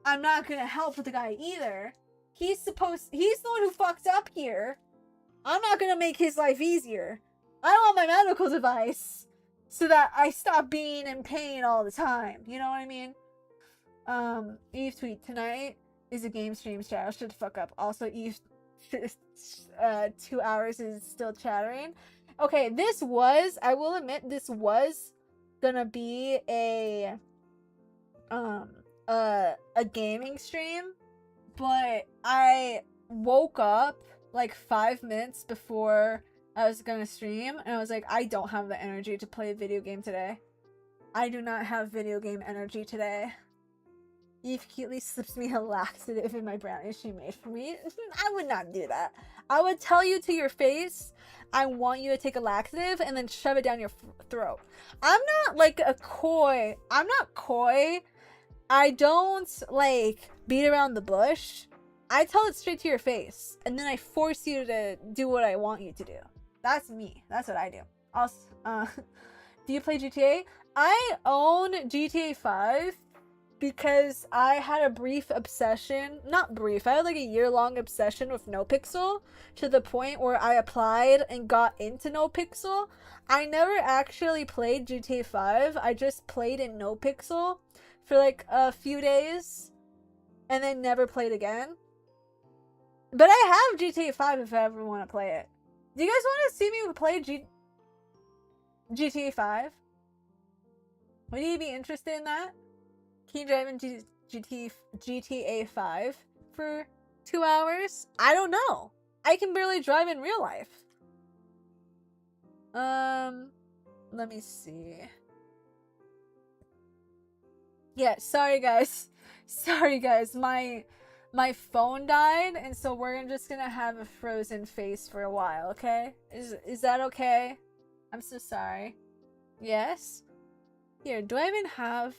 I'm not gonna help with the guy either. He's the one who fucked up here. I'm not gonna make his life easier. I want my medical device so that I stop being in pain all the time. You know what I mean? Eve tweet, tonight is a game stream, Shadow. Shut the fuck up. Also, Eve 2 hours is still chattering. Okay, I will admit, this was gonna be a gaming stream, but I woke up like 5 minutes before I was gonna stream, and I was like, I don't have the energy to play a video game today. I do not have video game energy today. Eve cutely slips me a laxative in my brownies she made for me. I would not do that. I would tell you to your face, I want you to take a laxative and then shove it down your throat. I'm not like a coy. I'm not coy. I don't like beat around the bush. I tell it straight to your face, and then I force you to do what I want you to do. That's me. That's what I do. Also, do you play GTA? I own GTA 5 because I had a brief obsession. Not brief. I had like a year-long obsession with NoPixel to the point where I applied and got into NoPixel. I never actually played GTA 5. I just played in NoPixel for like a few days and then never played again. But I have GTA 5 if I ever want to play it. Do you guys want to see me play GTA 5? Would you be interested in that? Can you drive in GTA 5 for 2 hours? I don't know. I can barely drive in real life. let me see. Yeah, sorry guys. Sorry guys, my phone died, and so we're just gonna have a frozen face for a while, okay? Is that okay? I'm so sorry. Yes? Here, do I even have...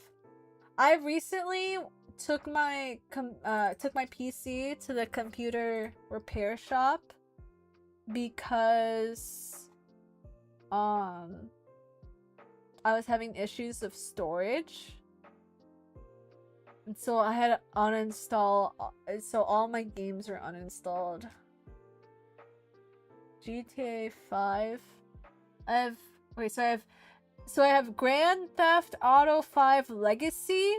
I recently took my PC to the computer repair shop because I was having issues with storage. And so I had to uninstall, so all my games are uninstalled. GTA 5. I have Grand Theft Auto 5 Legacy,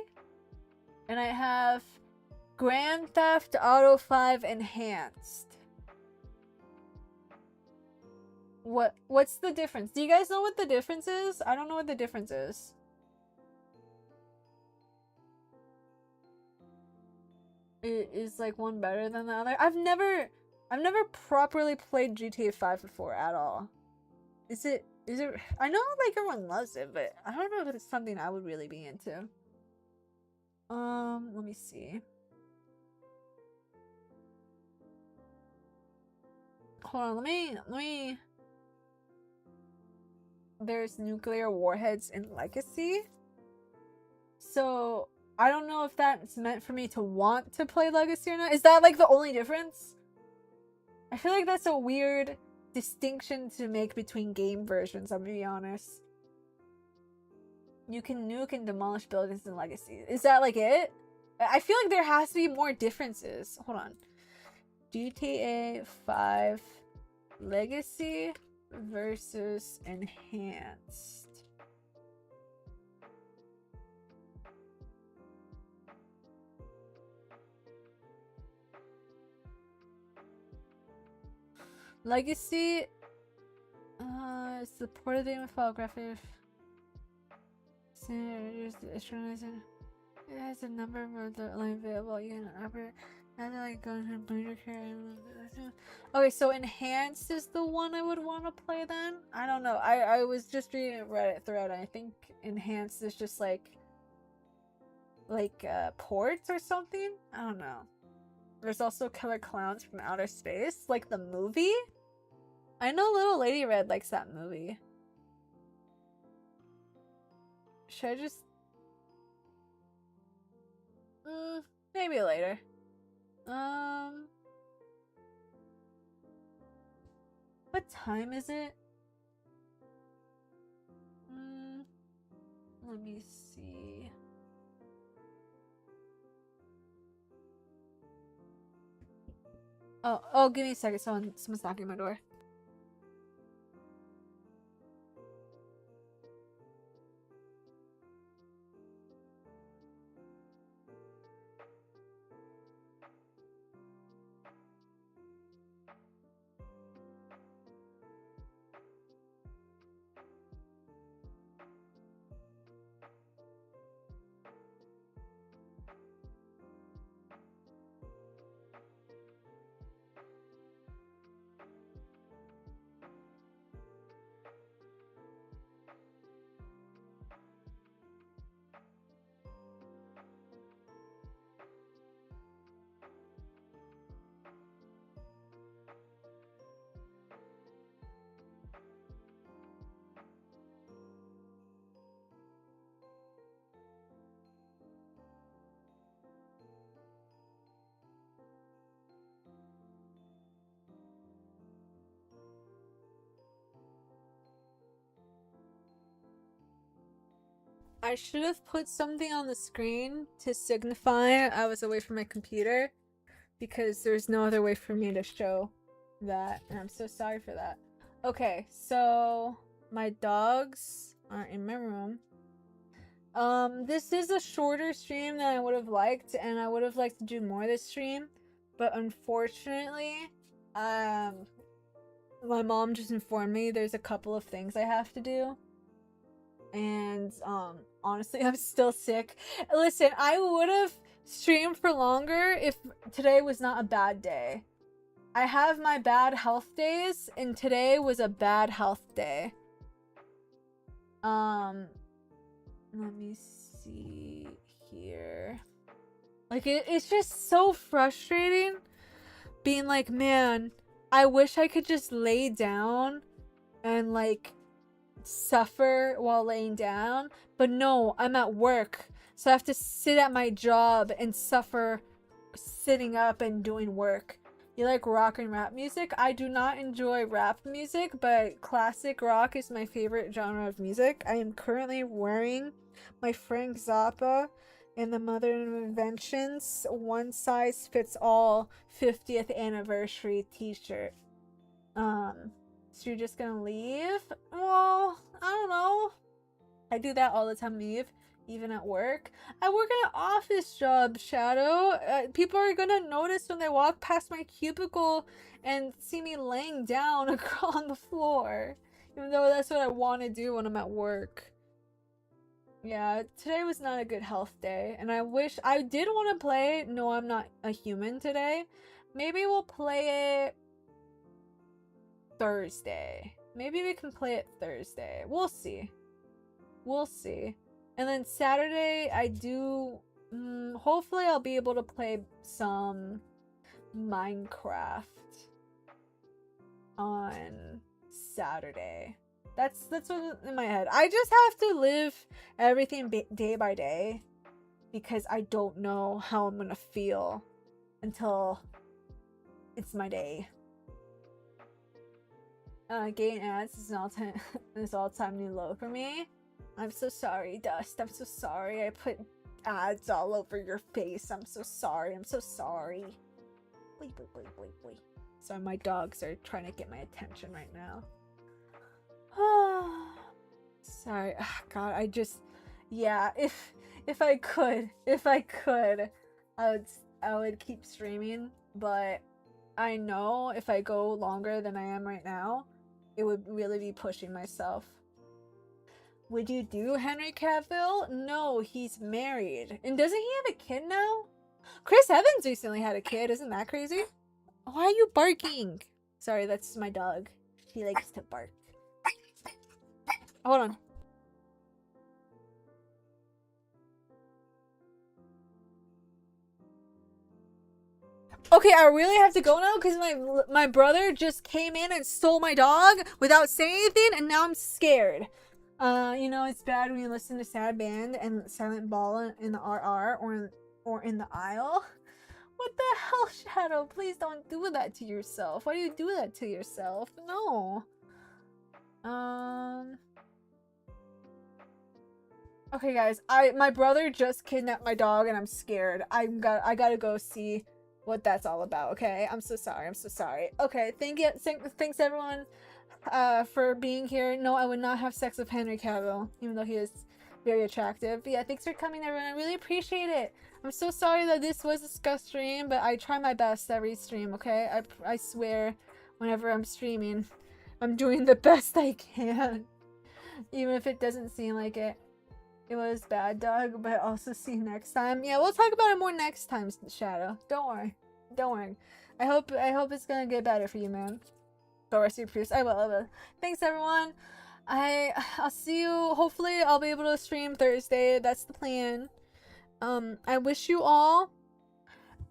and I have Grand Theft Auto 5 Enhanced. What's the difference? Do you guys know what the difference is? I don't know what the difference is. Is like one better than the other? I've never properly played GTA 5 before at all. Is it I know like everyone loves it, but I don't know if it's something I would really be into. Let me see. Hold on, let me there's nuclear warheads in Legacy. So I don't know if that's meant for me to want to play Legacy or not. Is that like the only difference? I feel like that's a weird distinction to make between game versions, I'm gonna be honest. You can nuke and demolish buildings in Legacy. Is that like it? I feel like there has to be more differences. Hold on. GTA 5 Legacy versus Enhanced. Legacy supported the file graphic. It has a number of modes that are only available. You can operate. Okay, so Enhanced is the one I would want to play then? I don't know. I was just reading a Reddit thread, and I think Enhanced is just like ports or something? I don't know. There's also Killer Clowns from Outer Space, like the movie? I know Little Lady Red likes that movie. Should I just... maybe later. What time is it? Let me see. Oh, give me a second. Someone's knocking on my door. I should have put something on the screen to signify I was away from my computer, because there's no other way for me to show that, and I'm so sorry for that. Okay, so my dogs are in my room. This is a shorter stream than I would have liked, and I would have liked to do more this stream, but unfortunately, my mom just informed me there's a couple of things I have to do. And honestly, I'm still sick. Listen, I would have streamed for longer if today was not a bad day. I have my bad health days, and today was a bad health day. Let me see here. Like, it's just so frustrating being like, man, I wish I could just lay down and like suffer while laying down, but no, I'm at work, so I have to sit at my job and suffer sitting up and doing work. You like rock and rap music? I do not enjoy rap music, but classic rock is my favorite genre of music. I am currently wearing my Frank Zappa and the Modern Inventions one size fits all 50th anniversary t-shirt. So you're just gonna leave? Well, I don't know. I do that all the time, leave, even at work. I work in an office job, Shadow. People are gonna notice when they walk past my cubicle and see me laying down on the floor. Even though that's what I want to do when I'm at work. Yeah, today was not a good health day, and I wish I did want to play No, I'm Not a Human today. Maybe we'll play it Thursday. Maybe we can play it Thursday. We'll see. We'll see. And then Saturday, I do... hopefully I'll be able to play some Minecraft on Saturday. That's what's in my head. I just have to live everything day by day because I don't know how I'm gonna feel until it's my day. Gain ads is an all-time new low for me. I'm so sorry, Dust. I'm so sorry. I put ads all over your face. I'm so sorry. I'm so sorry. Wait. Sorry, my dogs are trying to get my attention right now. Sorry. Oh, God, I just... Yeah, if I could, I would keep streaming, but I know if I go longer than I am right now, it would really be pushing myself. Would you do Henry Cavill? No, he's married. And doesn't he have a kid now? Chris Evans recently had a kid. Isn't that crazy? Why are you barking? Sorry, that's my dog. She likes to bark. Hold on. Okay, I really have to go now because my brother just came in and stole my dog without saying anything, and now I'm scared. You know, it's bad when you listen to sad band and silent ball in the RR or in the aisle. What the hell, Shadow? Please don't do that to yourself. Why do you do that to yourself? No. Okay, guys. My brother just kidnapped my dog, and I'm scared. I gotta go see what that's all about. Okay, I'm so sorry. I'm so sorry. Okay, thanks everyone. For being here. No, I would not have sex with Henry Cavill, even though he is very attractive. But yeah, thanks for coming, everyone. I really appreciate it. I'm so sorry that this was a Scuff stream, but I try my best every stream, okay? I swear, whenever I'm streaming, I'm doing the best I can. Even if it doesn't seem like it. It was bad, Doug, but also see you next time. Yeah, we'll talk about it more next time, Shadow. Don't worry. Don't worry. I hope it's gonna get better for you, man. I will. Thanks everyone. I'll see you. Hopefully I'll be able to stream Thursday. That's the plan. I wish you all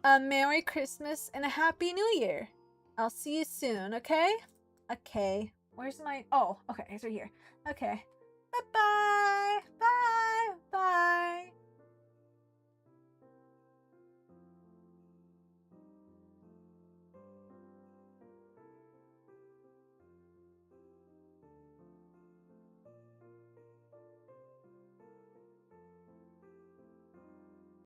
a Merry Christmas and a Happy New Year. I'll see you soon, okay? Okay. Where's my... Oh, okay. It's right here. Okay. Bye-bye. Bye. Bye.